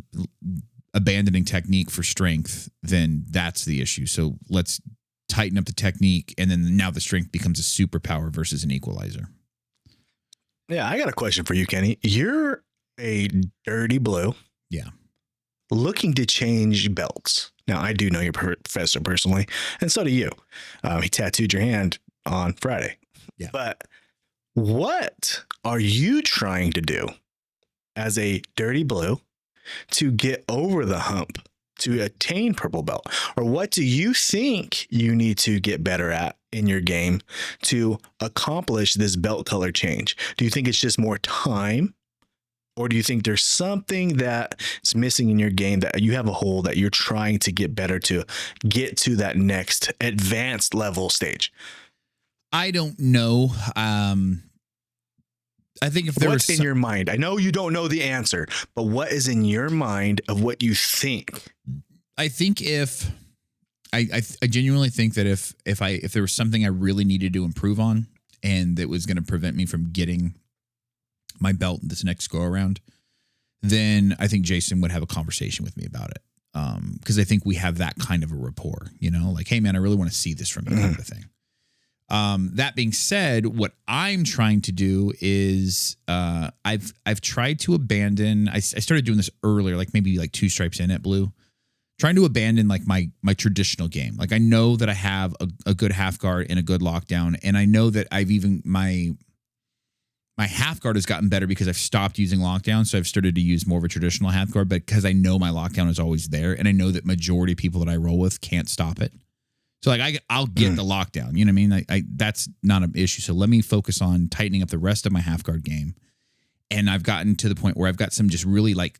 abandoning technique for strength, then that's the issue. So let's tighten up the technique. And then now the strength becomes a superpower versus an equalizer. Yeah, I got a question for you, Kenny. You're a dirty blue. Yeah. Looking to change belts. Now, I do know your professor personally, and so do you. He tattooed your hand on Friday. Yeah. But what are you trying to do as a dirty blue to get over the hump to attain purple belt? Or what do you think you need to get better at in your game to accomplish this belt color change? Do you think it's just more time? Or do you think there's something that's missing in your game that you have a hole that you're trying to get better to get to that next advanced level stage? I don't know. I think if there What's was in your mind? I know you don't know the answer, but what is in your mind of what you think? I think if I genuinely think that if there was something I really needed to improve on and that was going to prevent me from getting my belt this next go around, then I think Jason would have a conversation with me about it. Because I think we have that kind of a rapport, you know, like, hey man, I really want to see this from you, kind of a thing. That being said, what I'm trying to do is I've tried to abandon. I started doing this earlier, like maybe like 2 stripes in at blue, trying to abandon like my traditional game. Like I know that I have a good half guard and a good lockdown, and I know that I've even my half guard has gotten better because I've stopped using lockdown, so I've started to use more of a traditional half guard. But because I know my lockdown is always there, and I know that majority of people that I roll with can't stop it. So like I'll get the lockdown, you know what I mean? That's not an issue. So let me focus on tightening up the rest of my half guard game. And I've gotten to the point where I've got some just really like,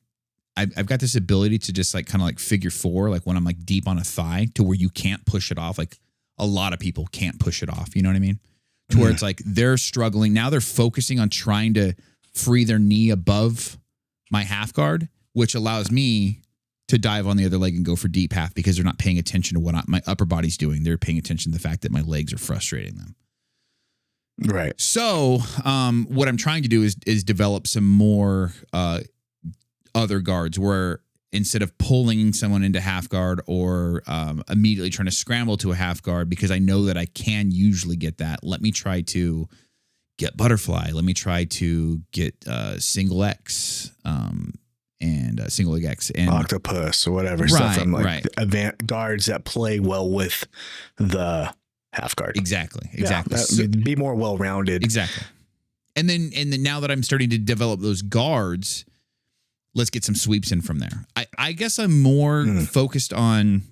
I've got this ability to just like kind of like figure 4, like when I'm like deep on a thigh to where you can't push it off. Like a lot of people can't push it off. You know what I mean? To where it's like they're struggling. Now they're focusing on trying to free their knee above my half guard, which allows me to dive on the other leg and go for deep half because they're not paying attention to what my upper body's doing. They're paying attention to the fact that my legs are frustrating them. Right. So what I'm trying to do is develop some more other guards where instead of pulling someone into half guard or immediately trying to scramble to a half guard, because I know that I can usually get that, let me try to get butterfly. Let me try to get single X. And single leg X and octopus or whatever, stuff from like advanced guards that play well with the half guard. Exactly. Yeah, be more well rounded. Exactly. And then now that I'm starting to develop those guards, let's get some sweeps in from there. I guess I'm more focused on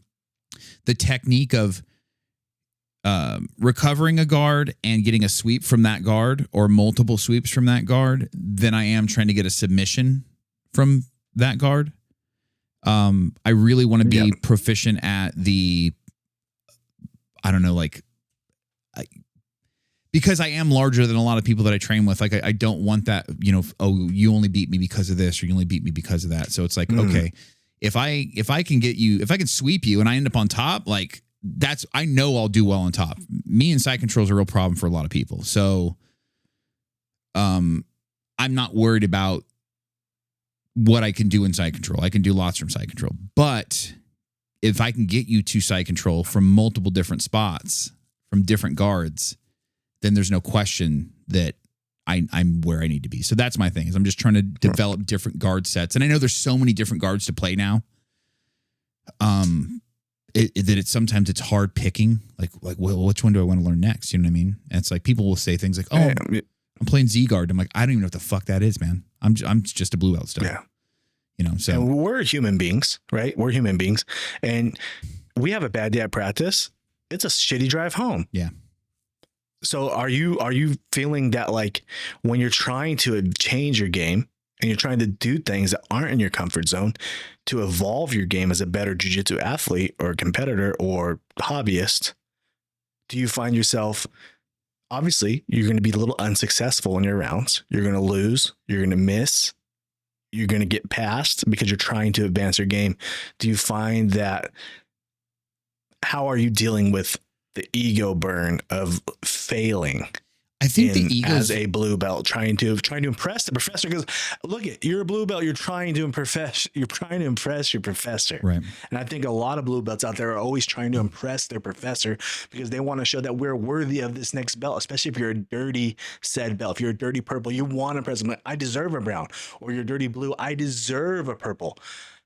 the technique of recovering a guard and getting a sweep from that guard or multiple sweeps from that guard than I am trying to get a submission from that guard. I really want to be proficient at the, I don't know, like, because I am larger than a lot of people that I train with. Like, I don't want that, you know, oh, you only beat me because of this, or you only beat me because of that. So it's like, okay, if I can get you, if I can sweep you and I end up on top, like I know I'll do well on top. Me and side control is a real problem for a lot of people. So, I'm not worried about what I can do in side control. I can do lots from side control. But if I can get you to side control from multiple different spots, from different guards, then there's no question that I'm where I need to be. So that's my thing, is I'm just trying to develop different guard sets. And I know there's so many different guards to play now. Sometimes it's hard picking. Like, well, which one do I want to learn next? You know what I mean? And it's like people will say things like, "Oh, I'm playing Z guard." I'm like, I don't even know what the fuck that is, man. I'm just a blue belt still. Yeah. You know, so and we're human beings, right? We're human beings, and we have a bad day at practice. It's a shitty drive home. Yeah. So are you feeling that, like, when you're trying to change your game and you're trying to do things that aren't in your comfort zone to evolve your game as a better jiu-jitsu athlete or competitor or hobbyist, do you find yourself, obviously you're going to be a little unsuccessful in your rounds. You're going to lose. You're going to miss. You're going to get passed because you're trying to advance your game. Do you find that, how are you dealing with the ego burn of failing? I think the ego as a blue belt trying to impress the professor, because look, you're a blue belt, you're trying to impress your professor. Right. And I think a lot of blue belts out there are always trying to impress their professor because they want to show that we're worthy of this next belt, especially if you're a dirty said belt. If you're a dirty purple, you want to impress them. Like, I deserve a brown. Or you're dirty blue, I deserve a purple.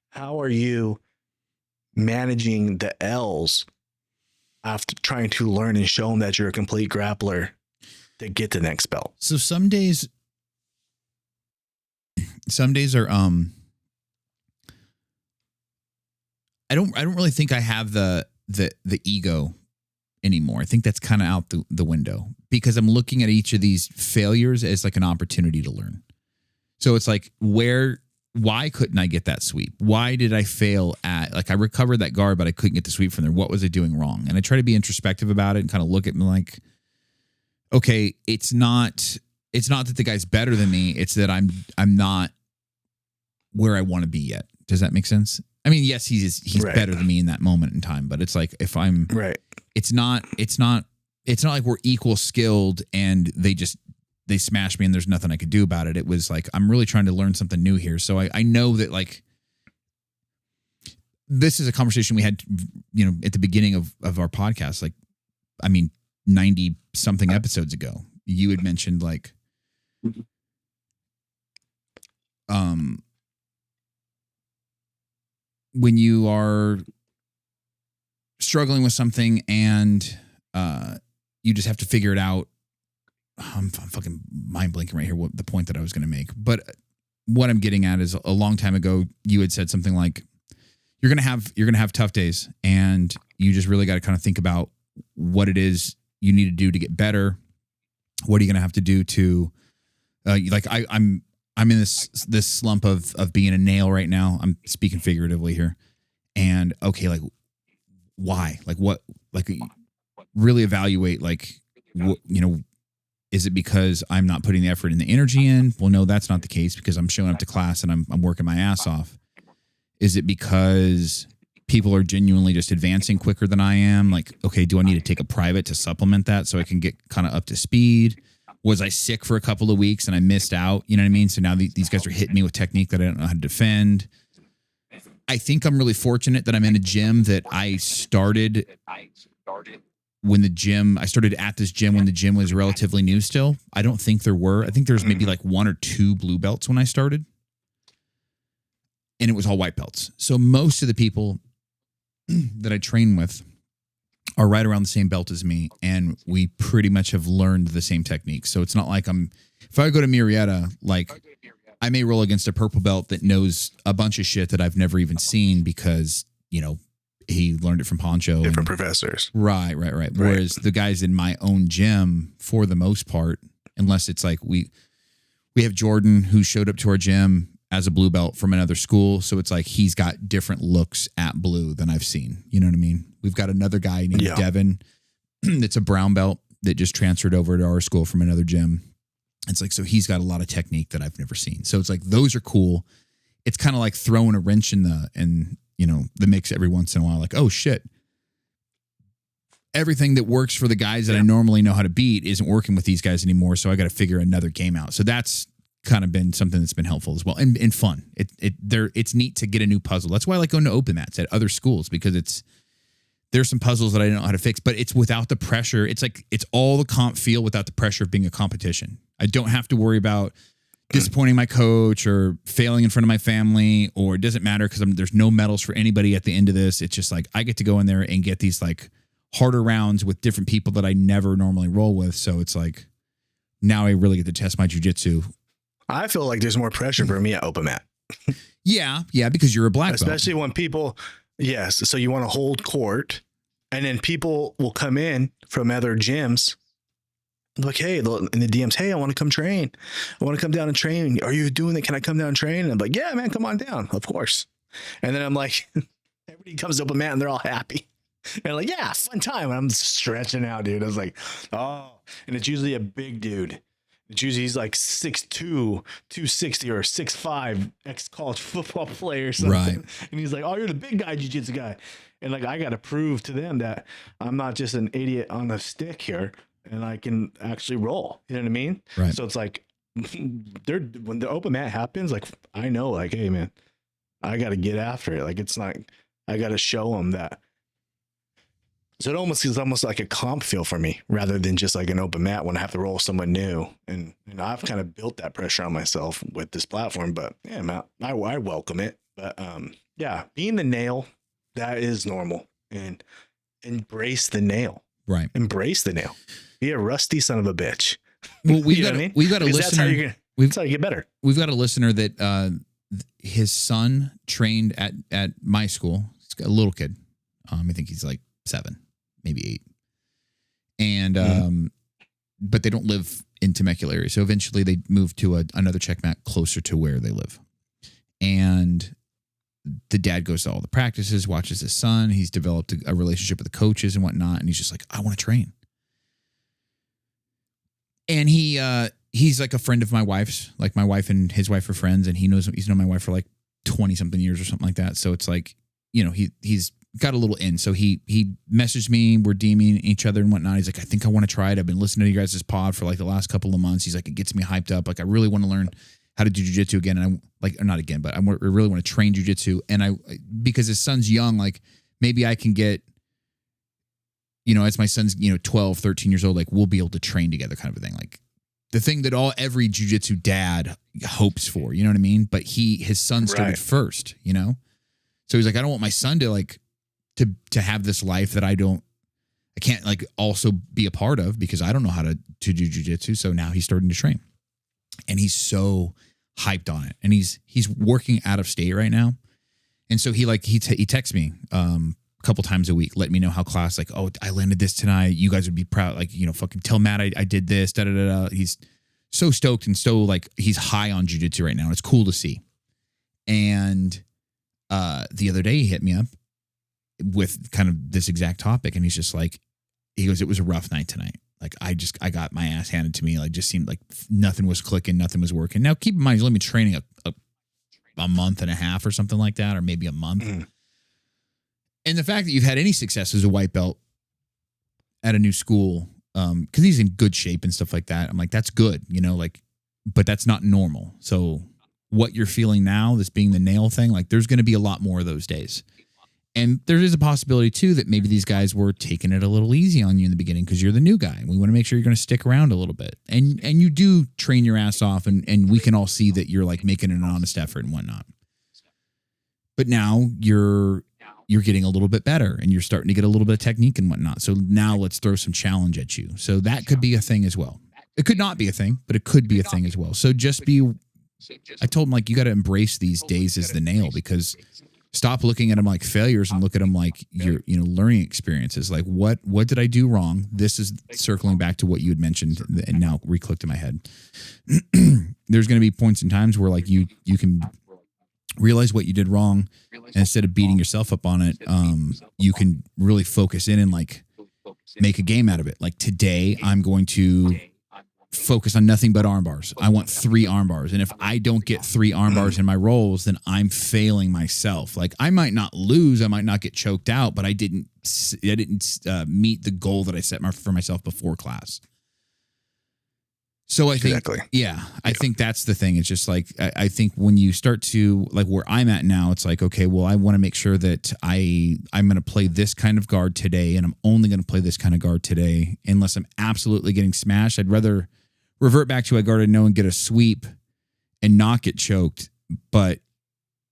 How are you managing the L's after trying to learn and show them that you're a complete grappler to get the next belt? So some days some days are I don't really think I have the ego anymore. I think that's kind of out the window because I'm looking at each of these failures as like an opportunity to learn. So it's like, why couldn't I get that sweep? Why did I fail at, like, I recovered that guard, but I couldn't get the sweep from there. What was I doing wrong? And I try to be introspective about it and kind of look at me like, okay, it's not that the guy's better than me. It's that I'm not where I want to be yet. Does that make sense? I mean, yes, he's right. Better than me in that moment in time, but it's like, if I'm right, it's not like we're equal skilled and they smashed me and there's nothing I could do about it. It was like, I'm really trying to learn something new here. So I know that, like, this is a conversation we had, you know, at the beginning of our podcast. Like, I mean, 90 something episodes ago, you had mentioned like, when you are struggling with something and you just have to figure it out. I'm fucking mind blanking right here. What the point that I was going to make, but what I'm getting at is a long time ago, you had said something like, you're going to have tough days and you just really got to kind of think about what it is you need to do to get better. What are you going to have to do to, like I'm in this slump of being a nail right now. I'm speaking figuratively here. And okay, like, why? Like what, like, really evaluate, like, what, you know, is it because I'm not putting the effort and the energy in? Well, no, that's not the case because I'm showing up to class and I'm working my ass off. Is it because people are genuinely just advancing quicker than I am? Like, okay, do I need to take a private to supplement that so I can get kind of up to speed? Was I sick for a couple of weeks and I missed out? You know what I mean? So now these guys are hitting me with technique that I don't know how to defend. I think I'm really fortunate that I'm in a gym that I started at this gym when the gym was relatively new still. I don't think there were. I think there's maybe like 1 or 2 blue belts when I started. And it was all white belts. So most of the people that I train with are right around the same belt as me. And we pretty much have learned the same techniques. So it's not like if I go to Murrieta, like, I may roll against a purple belt that knows a bunch of shit that I've never even seen because, you know, he learned it from Poncho. Different professors. Right. Whereas the guys in my own gym, for the most part, unless it's like we have Jordan who showed up to our gym as a blue belt from another school. So it's like he's got different looks at blue than I've seen. You know what I mean? We've got another guy named Devin that's a brown belt that just transferred over to our school from another gym. It's like, so he's got a lot of technique that I've never seen. So it's like, those are cool. It's kind of like throwing a wrench in the mix every once in a while. Like, oh shit, everything that works for the guys that I normally know how to beat isn't working with these guys anymore. So I got to figure another game out. So that's kind of been something that's been helpful as well. And fun. It's neat to get a new puzzle. That's why I like going to open mats at other schools, because there's some puzzles that I don't know how to fix, but it's without the pressure. It's like, it's all the comp feel without the pressure of being a competition. I don't have to worry about disappointing my coach or failing in front of my family, or it doesn't matter because there's no medals for anybody at the end of this. It's just like, I get to go in there and get these like harder rounds with different people that I never normally roll with. So it's like, now I really get to test my jiu-jitsu. I feel like there's more pressure for me at open mat. Yeah, because you're a black belt. Especially when people, yes, so you want to hold court, and then people will come in from other gyms, like, hey, in the DMs, hey, I want to come train. I want to come down and train. Are you doing it? Can I come down and train? And I'm like, yeah, man, come on down. Of course. And then I'm like, everybody comes to open mat and they're all happy. And I'm like, yeah, fun time. And I'm stretching out, dude. I was like, oh, and it's usually a big dude. It's usually he's like 6'2", 260 or 6'5", ex-college football player or something. Right. And he's like, oh, you're the big guy, jiu-jitsu guy. And like, I got to prove to them that I'm not just an idiot on a stick here, and I can actually roll. You know what I mean? Right. So it's like, when the open mat happens, like, I know, like, hey, man, I got to get after it. Like, it's not, I got to show them that. So it almost is almost like a comp feel for me, rather than just like an open mat when I have to roll someone new. And I've kind of built that pressure on myself with this platform. But yeah, man, I welcome it. But yeah, being the nail, that is normal. And embrace the nail. Right. Embrace the nail. Be a rusty son of a bitch. Well, we've got a listener. That's how you get better. We've got a listener that his son trained at my school. He's a little kid. I think he's like 7, maybe 8. And but they don't live in Temecula area. So eventually they moved to another checkmat closer to where they live. And the dad goes to all the practices, watches his son. He's developed a relationship with the coaches and whatnot. And he's just like, I want to train. And he's like a friend of my wife's. Like my wife and his wife are friends, and he's known my wife for like 20 something years or something like that. So it's like, you know, he's got a little in. So he messaged me, we're DMing each other and whatnot. He's like, I think I want to try it. I've been listening to you guys' pod for like the last couple of months. He's like, it gets me hyped up. Like I really want to learn how to do jiu-jitsu again. And not again, but I really want to train jiu-jitsu. And because his son's young, like maybe I can get, you know, as my son's, 12, 13 years old, like we'll be able to train together kind of a thing. Like the thing that every jiu-jitsu dad hopes for, you know what I mean? But his son started first, So he's like, I don't want my son to like, to have this life that I can't like also be a part of because I don't know how to do jiu-jitsu. So now he's starting to train and he's so hyped on it. And he's working out of state right now. And so he texts me, a couple times a week, let me know how class, like, oh, I landed this tonight. You guys would be proud. Like, fucking tell Matt I did this, da da da da. He's so stoked and so like, he's high on jiu-jitsu right now. It's cool to see. And, the other day he hit me up with kind of this exact topic. And he's just like, he goes, it was a rough night tonight. Like I got my ass handed to me. Like just seemed like nothing was clicking. Nothing was working. Now keep in mind, he's only been training a month and a half or something like that, or maybe a month. And the fact that you've had any success as a white belt at a new school, because he's in good shape and stuff like that. I'm like, that's good, but that's not normal. So what you're feeling now, this being the nail thing, like there's going to be a lot more of those days. And there is a possibility too that maybe these guys were taking it a little easy on you in the beginning because you're the new guy. And we want to make sure you're going to stick around a little bit. And you do train your ass off, and we can all see that you're like making an honest effort and whatnot. But now you're getting a little bit better and you're starting to get a little bit of technique and whatnot. So now let's throw some challenge at you. So that could be a thing as well. It could not be a thing, but it could be a thing as well. So I told him, like, you got to embrace these days as the nail, because stop looking at them like failures and look at them like your, learning experiences. Like what did I do wrong? This is circling back to what you had mentioned and now reclicked in my head. There's going to be points and times where like you can realize what you did wrong, and instead of beating yourself up on it, you can really focus in and like make a game out of it. Like today I'm going to focus on nothing but arm bars. I want 3 arm bars. And if I don't get 3 arm bars in my rolls, then I'm failing myself. Like I might not lose, I might not get choked out, but I didn't meet the goal that I set for myself before class. So I think, I think that's the thing. It's just like, I think when you start to like where I'm at now, it's like, okay, well, I want to make sure that I'm going to play this kind of guard today, and I'm only going to play this kind of guard today, unless I'm absolutely getting smashed. I'd rather revert back to a guard I know and get a sweep and not get choked. But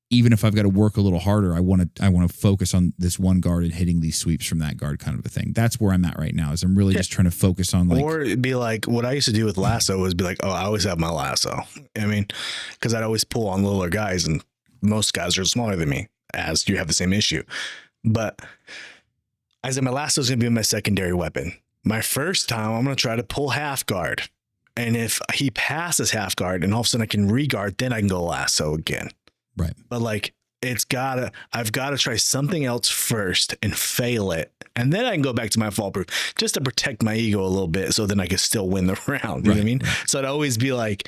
even if I've got to work a little harder, I want to focus on this one guard and hitting these sweeps from that guard, kind of a thing. That's where I'm at right now, is I'm really just trying to focus on like, or it'd be like what I used to do with lasso was be like, oh, I always have my lasso. I mean, because I'd always pull on littler guys, and most guys are smaller than me, as you have the same issue. But I said my lasso is going to be my secondary weapon. My first time, I'm going to try to pull half guard. And if he passes half guard and all of a sudden I can re-guard, then I can go lasso again. Right. But like, I've got to try something else first and fail it. And then I can go back to my fall proof just to protect my ego a little bit, so then I can still win the round. You know what I mean? Right. So I'd always be like,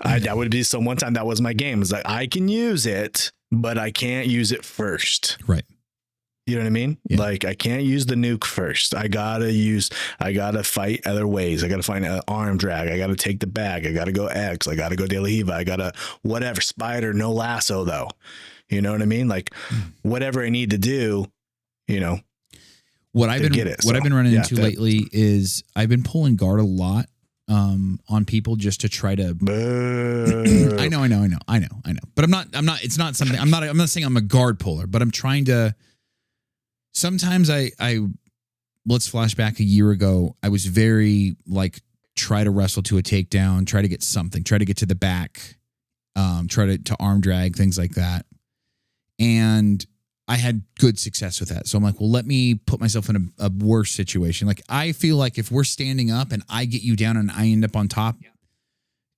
that would be, so one time that was my game. It's like, I can use it, but I can't use it first. Right. You know what I mean? Yeah. Like I can't use the nuke first. I gotta fight other ways. I gotta find an arm drag. I gotta take the bag. I gotta go X. I gotta go De La Hiva. I gotta whatever, spider, no lasso though. You know what I mean? Like whatever I need to do, what I've been running into lately is I've been pulling guard a lot on people just to try to I know. But I'm not it's not something I'm not saying I'm a guard puller, but I'm trying to. Sometimes I let's flash back a year ago. I was very like try to wrestle to a takedown, try to get something, try to get to the back, try to arm drag, things like that. And I had good success with that. So I'm like, well, let me put myself in a worse situation. Like, I feel like if we're standing up and I get you down and I end up on top,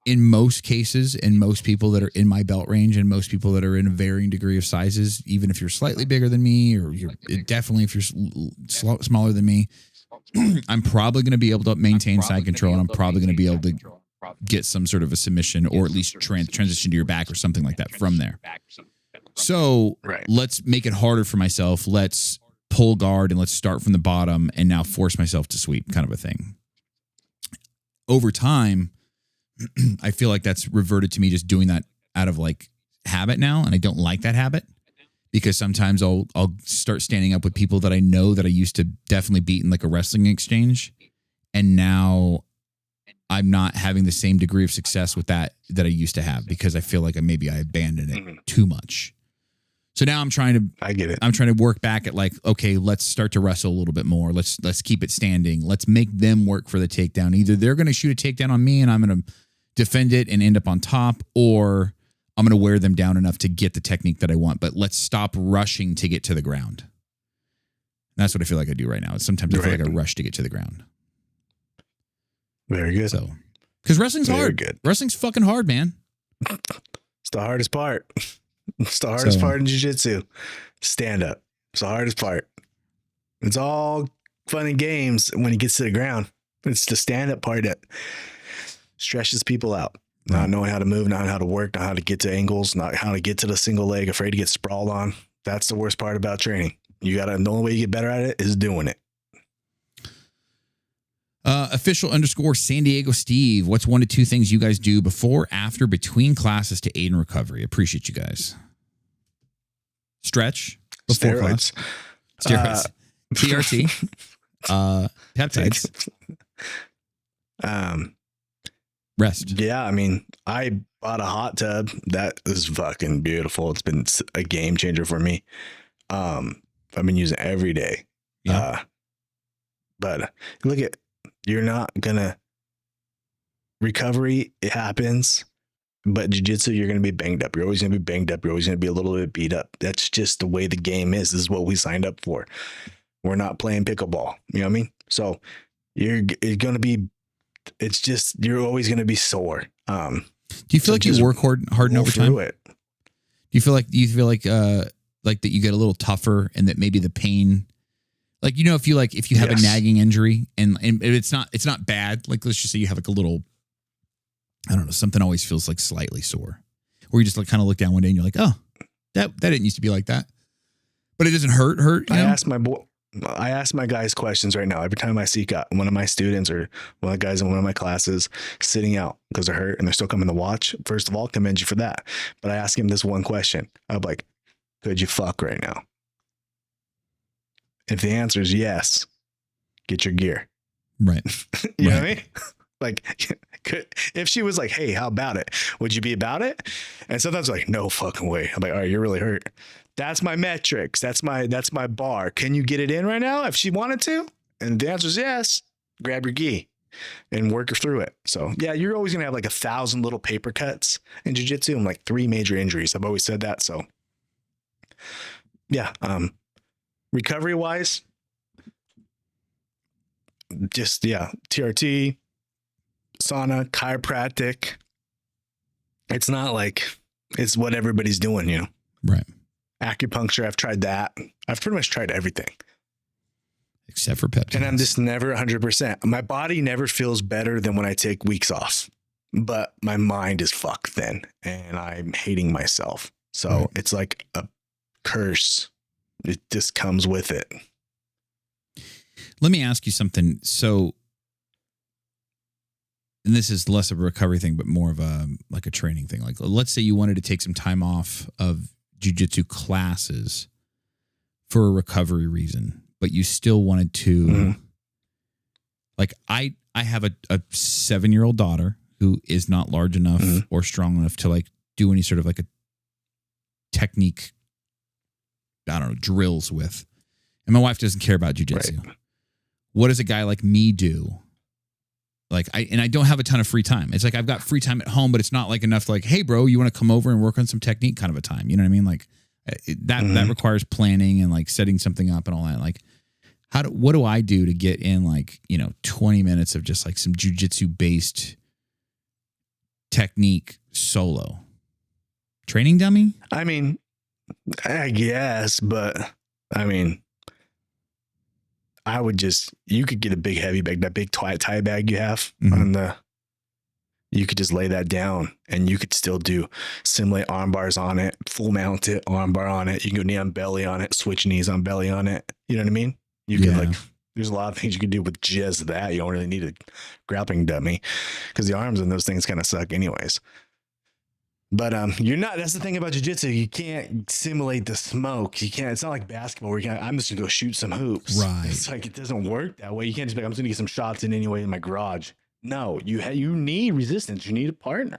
in most cases, and most people that are in my belt range and most people that are in a varying degree of sizes, even if you're slightly bigger than me, or you're definitely if you're smaller than me, I'm probably going to be able to maintain side control, and I'm probably going to be able to get some sort of a submission, or at least transition to your back or something like that from there. So let's make it harder for myself. Let's pull guard and let's start from the bottom and now force myself to sweep, kind of a thing. Over time, I feel like that's reverted to me just doing that out of like habit now. And I don't like that habit, because sometimes I'll start standing up with people that I know that I used to definitely beat in like a wrestling exchange. And now I'm not having the same degree of success with that I used to have, because I feel like I abandoned it too much. So now I'm trying to work back at like, okay, let's start to wrestle a little bit more. Let's keep it standing. Let's make them work for the takedown. Either they're going to shoot a takedown on me and I'm going to defend it and end up on top, or I'm going to wear them down enough to get the technique that I want. But let's stop rushing to get to the ground. And that's what I feel like I do right now. Sometimes I feel like I rush to get to the ground. Very good. So, because wrestling's hard. Good. Wrestling's fucking hard, man. It's the hardest part. It's the hardest part in jiu-jitsu. Stand up. It's the hardest part. It's all fun and games when it gets to the ground. It's the stand up part that stresses people out. Not knowing how to move, not how to work, not how to get to angles, not how to get to the single leg, afraid to get sprawled on. That's the worst part about training. The only way you get better at it is doing it. Official_San Diego Steve. What's 1 to 2 things you guys do before, after, between classes to aid in recovery? Appreciate you guys. Stretch before Steroids. Class. Steroids. TRT. Peptides. Rest. Yeah, I mean, I bought a hot tub. That is fucking beautiful. It's been a game changer for me. I've been using it every day. Yeah. But look at, you're not gonna, recovery, it happens, but jiu-jitsu, you're gonna be banged up. You're always gonna be banged up. You're always gonna be a little bit beat up. That's just the way the game is. This is what we signed up for. We're not playing pickleball. You know what I mean? So it's gonna be, it's just, you're always gonna be sore. Do you feel like you work hard and over time? Do you feel like that you get a little tougher, and that maybe the pain, like, you know, if you have a nagging injury and it's not bad, like, let's just say you have like a little, I don't know, something always feels like slightly sore, or you just like kind of look down one day and you're like, oh, that didn't used to be like that, but it doesn't hurt. You know? I ask my guys questions right now. Every time I see one of my students or one of the guys in one of my classes sitting out because they're hurt and they're still coming to watch, first of all, commend you for that. But I ask him this one question. I'm like, could you fuck right now? If the answer is yes, get your gear. Right. You know what I mean? Like, if she was like, hey, how about it? Would you be about it? And sometimes like, no fucking way. I'm like, all right, you're really hurt. That's my metrics. That's my bar. Can you get it in right now if she wanted to? And the answer is yes. Grab your gi and work her through it. So yeah, you're always going to have like 1,000 little paper cuts in jiu-jitsu and like 3 major injuries. I've always said that. So yeah. Recovery wise, just, TRT, sauna, chiropractic. It's not like it's what everybody's doing, you know? Right. Acupuncture, I've tried that. I've pretty much tried everything. Except for peptides. And I'm just never 100%. My body never feels better than when I take weeks off, but my mind is fucked then, and I'm hating myself. So It's like a curse. It just comes with it. Let me ask you something. So, and this is less of a recovery thing, but more of a training thing. Like, let's say you wanted to take some time off of jiu-jitsu classes for a recovery reason, but you still wanted to, like, I have a 7-year-old daughter who is not large enough or strong enough to like do any sort of like a technique, I don't know, drills with. And my wife doesn't care about jiu-jitsu. Right. What does a guy like me do Like I don't have a ton of free time. It's like I've got free time at home, but it's not like enough to like, hey bro, you want to come over and work on some technique kind of a time. You know what I mean? Like that requires planning and like setting something up and all that. Like what do I do to get in like, 20 minutes of just like some jiu-jitsu based technique solo? Training dummy? I mean, I guess, but I mean, you could get a big heavy bag, that big tie bag you have you could just lay that down and you could still do simulate arm bars on it, full mount it, arm bar on it. You can go knee on belly on it, switch knees on belly on it. You know what I mean? You could there's a lot of things you could do with just that. You don't really need a grappling dummy because the arms and those things kind of suck anyways. But that's the thing about jiu-jitsu. You can't simulate the smoke. You can't, it's not like basketball where I'm just gonna go shoot some hoops. Right. It's like, it doesn't work that way. You can't just be like, I'm just gonna get some shots in anyway in my garage. No, you need resistance. You need a partner.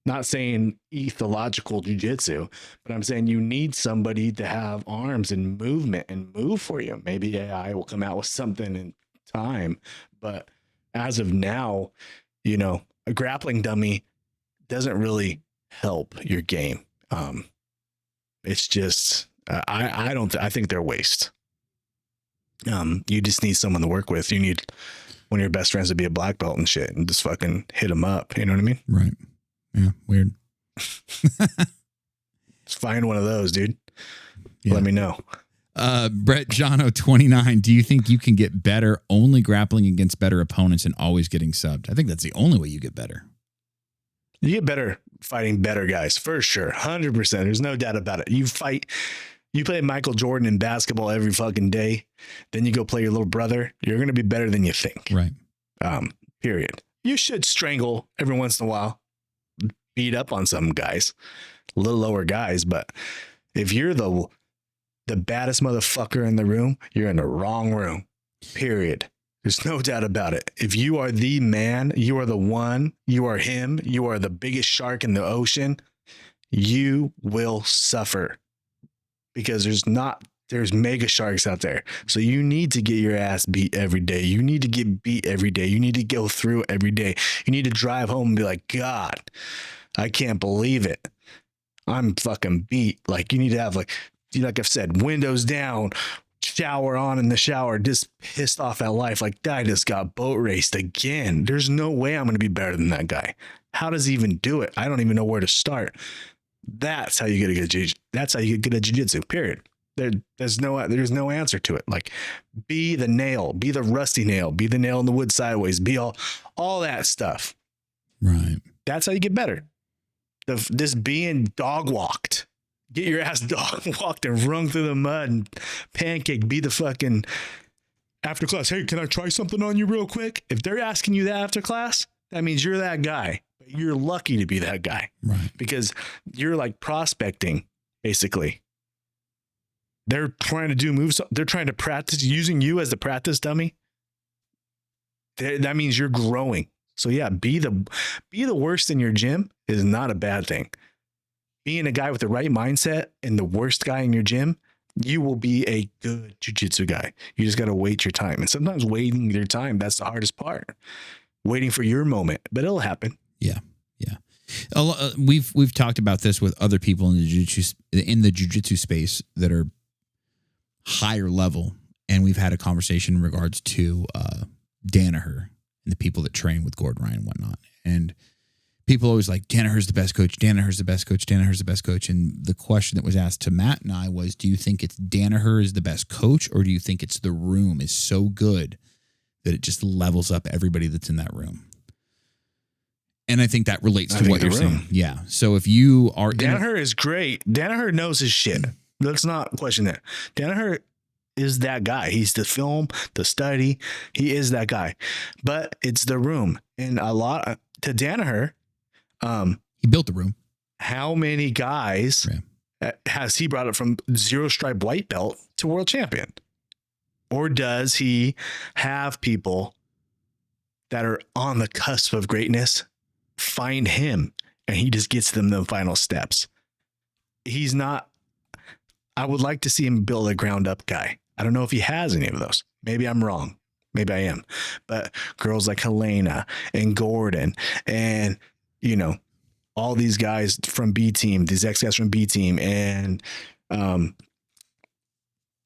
Not saying ethological jiu-jitsu, but I'm saying you need somebody to have arms and movement and move for you. Maybe AI will come out with something in time. But as of now, a grappling dummy doesn't really help your game. It's just I think they're a waste. You just need someone to work with. You need one of your best friends to be a black belt and shit and just fucking hit them up. You know what I mean? Right. Yeah. Weird. Just find one of those, dude. Yeah. Let me know. Brett Jono 29. Do you think you can get better only grappling against better opponents and always getting subbed? I think that's the only way you get better. You get better fighting better guys, for sure. 100%. There's no doubt about it. You play Michael Jordan in basketball every fucking day. Then you go play your little brother. You're going to be better than you think. Right. Period. You should strangle every once in a while, beat up on some guys, a little lower guys. But if you're the baddest motherfucker in the room, you're in the wrong room. Period. There's no doubt about it. If you are the man, you are the one, you are him, you are the biggest shark in the ocean, you will suffer because there's mega sharks out there. So you need to get your ass beat every day. You need to get beat every day. You need to go through every day. You need to drive home and be like, God, I can't believe it. I'm fucking beat. Like you need to have like I've said, windows down, shower on in the shower, just pissed off at life. Like, I just got boat raced again. There's no way I'm going to be better than that guy. How does he even do it? I don't even know where to start. That's how you get a good jiu-jitsu. That's how you get a jiu-jitsu, period. There's no answer to it. Like, be the nail, be the rusty nail, be the nail in the wood sideways, be all that stuff. Right. That's how you get better. This being dog walked. Get your ass dog walked and rung through the mud and pancake. Be the fucking after class. Hey, can I try something on you real quick? If they're asking you that after class, that means you're that guy. You're lucky to be that guy. Right. Because you're like prospecting, basically. They're trying to do moves. They're trying to practice using you as the practice dummy. That means you're growing. So yeah, be the worst in your gym is not a bad thing. Being a guy with the right mindset and the worst guy in your gym, you will be a good jiu-jitsu guy. You just got to wait your time. And sometimes waiting your time, that's the hardest part. Waiting for your moment, but it'll happen. Yeah. Yeah. We've talked about this with other people in the jiu-jitsu space that are higher level. And we've had a conversation in regards to Danaher and the people that train with Gordon Ryan and whatnot. And people always like, Danaher's the best coach. Danaher's the best coach. Danaher's the best coach. And the question that was asked to Matt and I was, do you think it's Danaher is the best coach, or do you think it's the room is so good that it just levels up everybody that's in that room? And I think that relates to what you're saying. Yeah. So if you are... Danaher is great. Danaher knows his shit. Let's not question that. Danaher is that guy. He's the film, the study. He is that guy. But it's the room. And a lot to Danaher... he built the room. How many guys has he brought up from 0 stripe white belt to world champion? Or does he have people that are on the cusp of greatness find him and he just gets them the final steps? He's not, I would like to see him build a ground up guy. I don't know if he has any of those. Maybe I'm wrong. Maybe I am. But girls like Helena and Gordon and, you know, all these guys from B team, these ex guys from B team and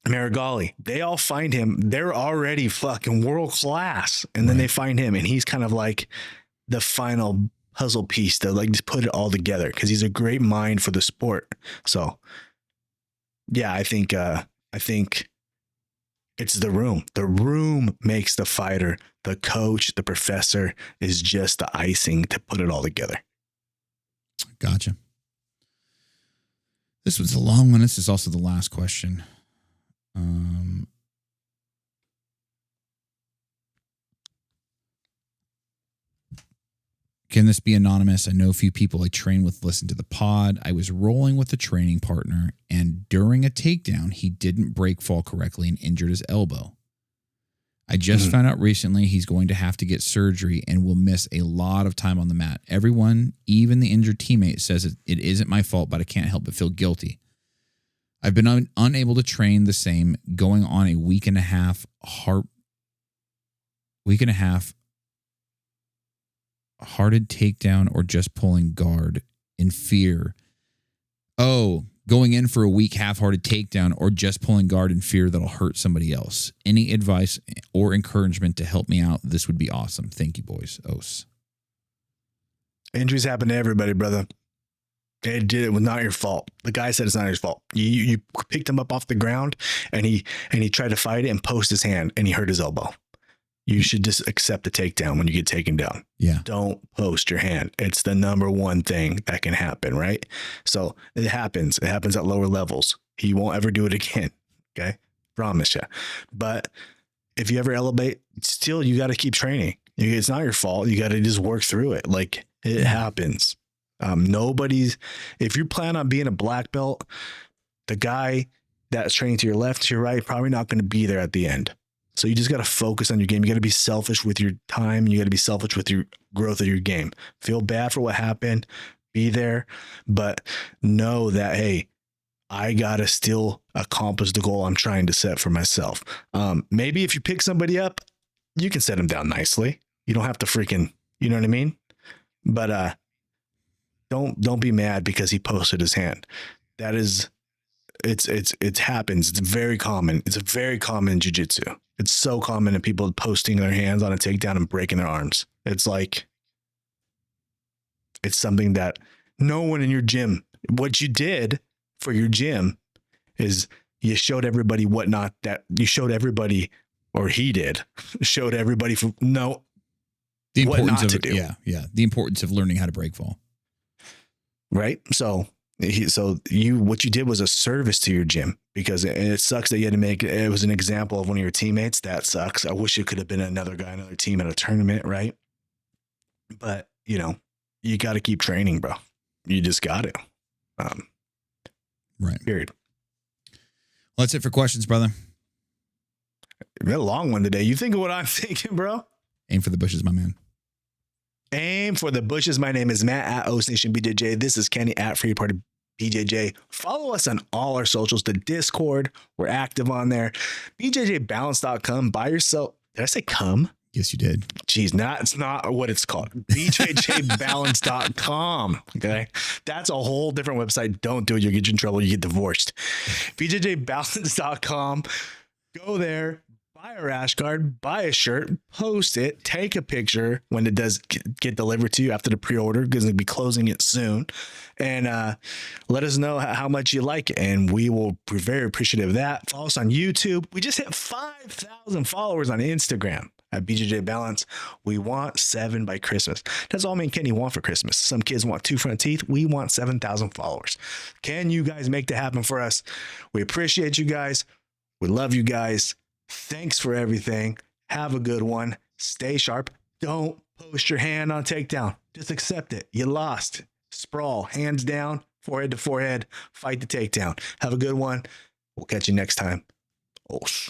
Marigali, they all find him. They're already fucking world class. And then they find him and he's kind of like the final puzzle piece to like just put it all together because he's a great mind for the sport. So yeah, I think it's the room. The room makes the fighter. The coach, the professor is just the icing to put it all together. Gotcha. This was a long one. This is also the last question. Can this be anonymous? I know a few people I train with listen to the pod. I was rolling with a training partner, and during a takedown, he didn't break fall correctly and injured his elbow. I just found out recently he's going to have to get surgery and will miss a lot of time on the mat. Everyone, even the injured teammate, says it isn't my fault, but I can't help but feel guilty. I've been unable to train the same, going on a week and a half hearted takedown or just pulling guard in fear. Oh, going in for a weak half-hearted takedown or just pulling guard in fear that'll hurt somebody else. Any advice or encouragement to help me out? This would be awesome. Thank you, boys. Os. Injuries happen to everybody, brother. It was not your fault. The guy said it's not his fault. You picked him up off the ground and he tried to fight it and post his hand and he hurt his elbow. You should just accept the takedown when you get taken down. Yeah. Don't post your hand. It's the number one thing that can happen, right? So it happens. It happens at lower levels. He won't ever do it again. Okay. Promise you. But if you ever elevate, still, you got to keep training. It's not your fault. You got to just work through it. Like it happens. If you plan on being a black belt, the guy that's training to your left, to your right, probably not going to be there at the end. So you just got to focus on your game. You got to be selfish with your time. And you got to be selfish with your growth of your game. Feel bad for what happened. Be there, but know that, hey, I got to still accomplish the goal I'm trying to set for myself. Maybe if you pick somebody up, you can set them down nicely. You don't have to freaking, you know what I mean? But, don't be mad because he posted his hand. That is, it happens. It's very common. It's a very common jiu-jitsu. It's so common in people posting their hands on a takedown and breaking their arms. It's like, it's something that no one in your gym, what you did for your gym is you showed everybody or he did, showed everybody the importance of it. Yeah. The importance of learning how to break fall. Right. So what you did was a service to your gym because it sucks that you had to make it was an example of one of your teammates. That sucks. I wish it could have been another guy, another team at a tournament. Right. But you got to keep training, bro. You just got to. Right. Period. Well, that's it for questions, brother. We had a long one today. You think of what I'm thinking, bro? Aim for the bushes, my man. Aim for the bushes. My name is Matt at OsNation BJJ. This is Kenny at Free Party BJJ. Follow us on all our socials. The Discord, we're active on there. BJJBalance.com. Buy yourself. Did I say come? Yes, you did. Jeez, it's not what it's called. BJJBalance.com. Okay. That's a whole different website. Don't do it. You'll get you in trouble. You get divorced. BJJBalance.com. Go there. Buy a rash guard, buy a shirt, post it, take a picture when it does get delivered to you after the pre-order because we'll be closing it soon. And let us know how much you like it. And we will be very appreciative of that. Follow us on YouTube. We just hit 5,000 followers on Instagram at BJJ Balance. We want 7 by Christmas. That's all me and Kenny want for Christmas. Some kids want 2 front teeth. We want 7,000 followers. Can you guys make that happen for us? We appreciate you guys. We love you guys. Thanks for everything. Have a good one. Stay sharp. Don't post your hand on takedown. Just accept it. You lost. Sprawl. Hands down. Forehead to forehead. Fight the takedown. Have a good one. We'll catch you next time. Os.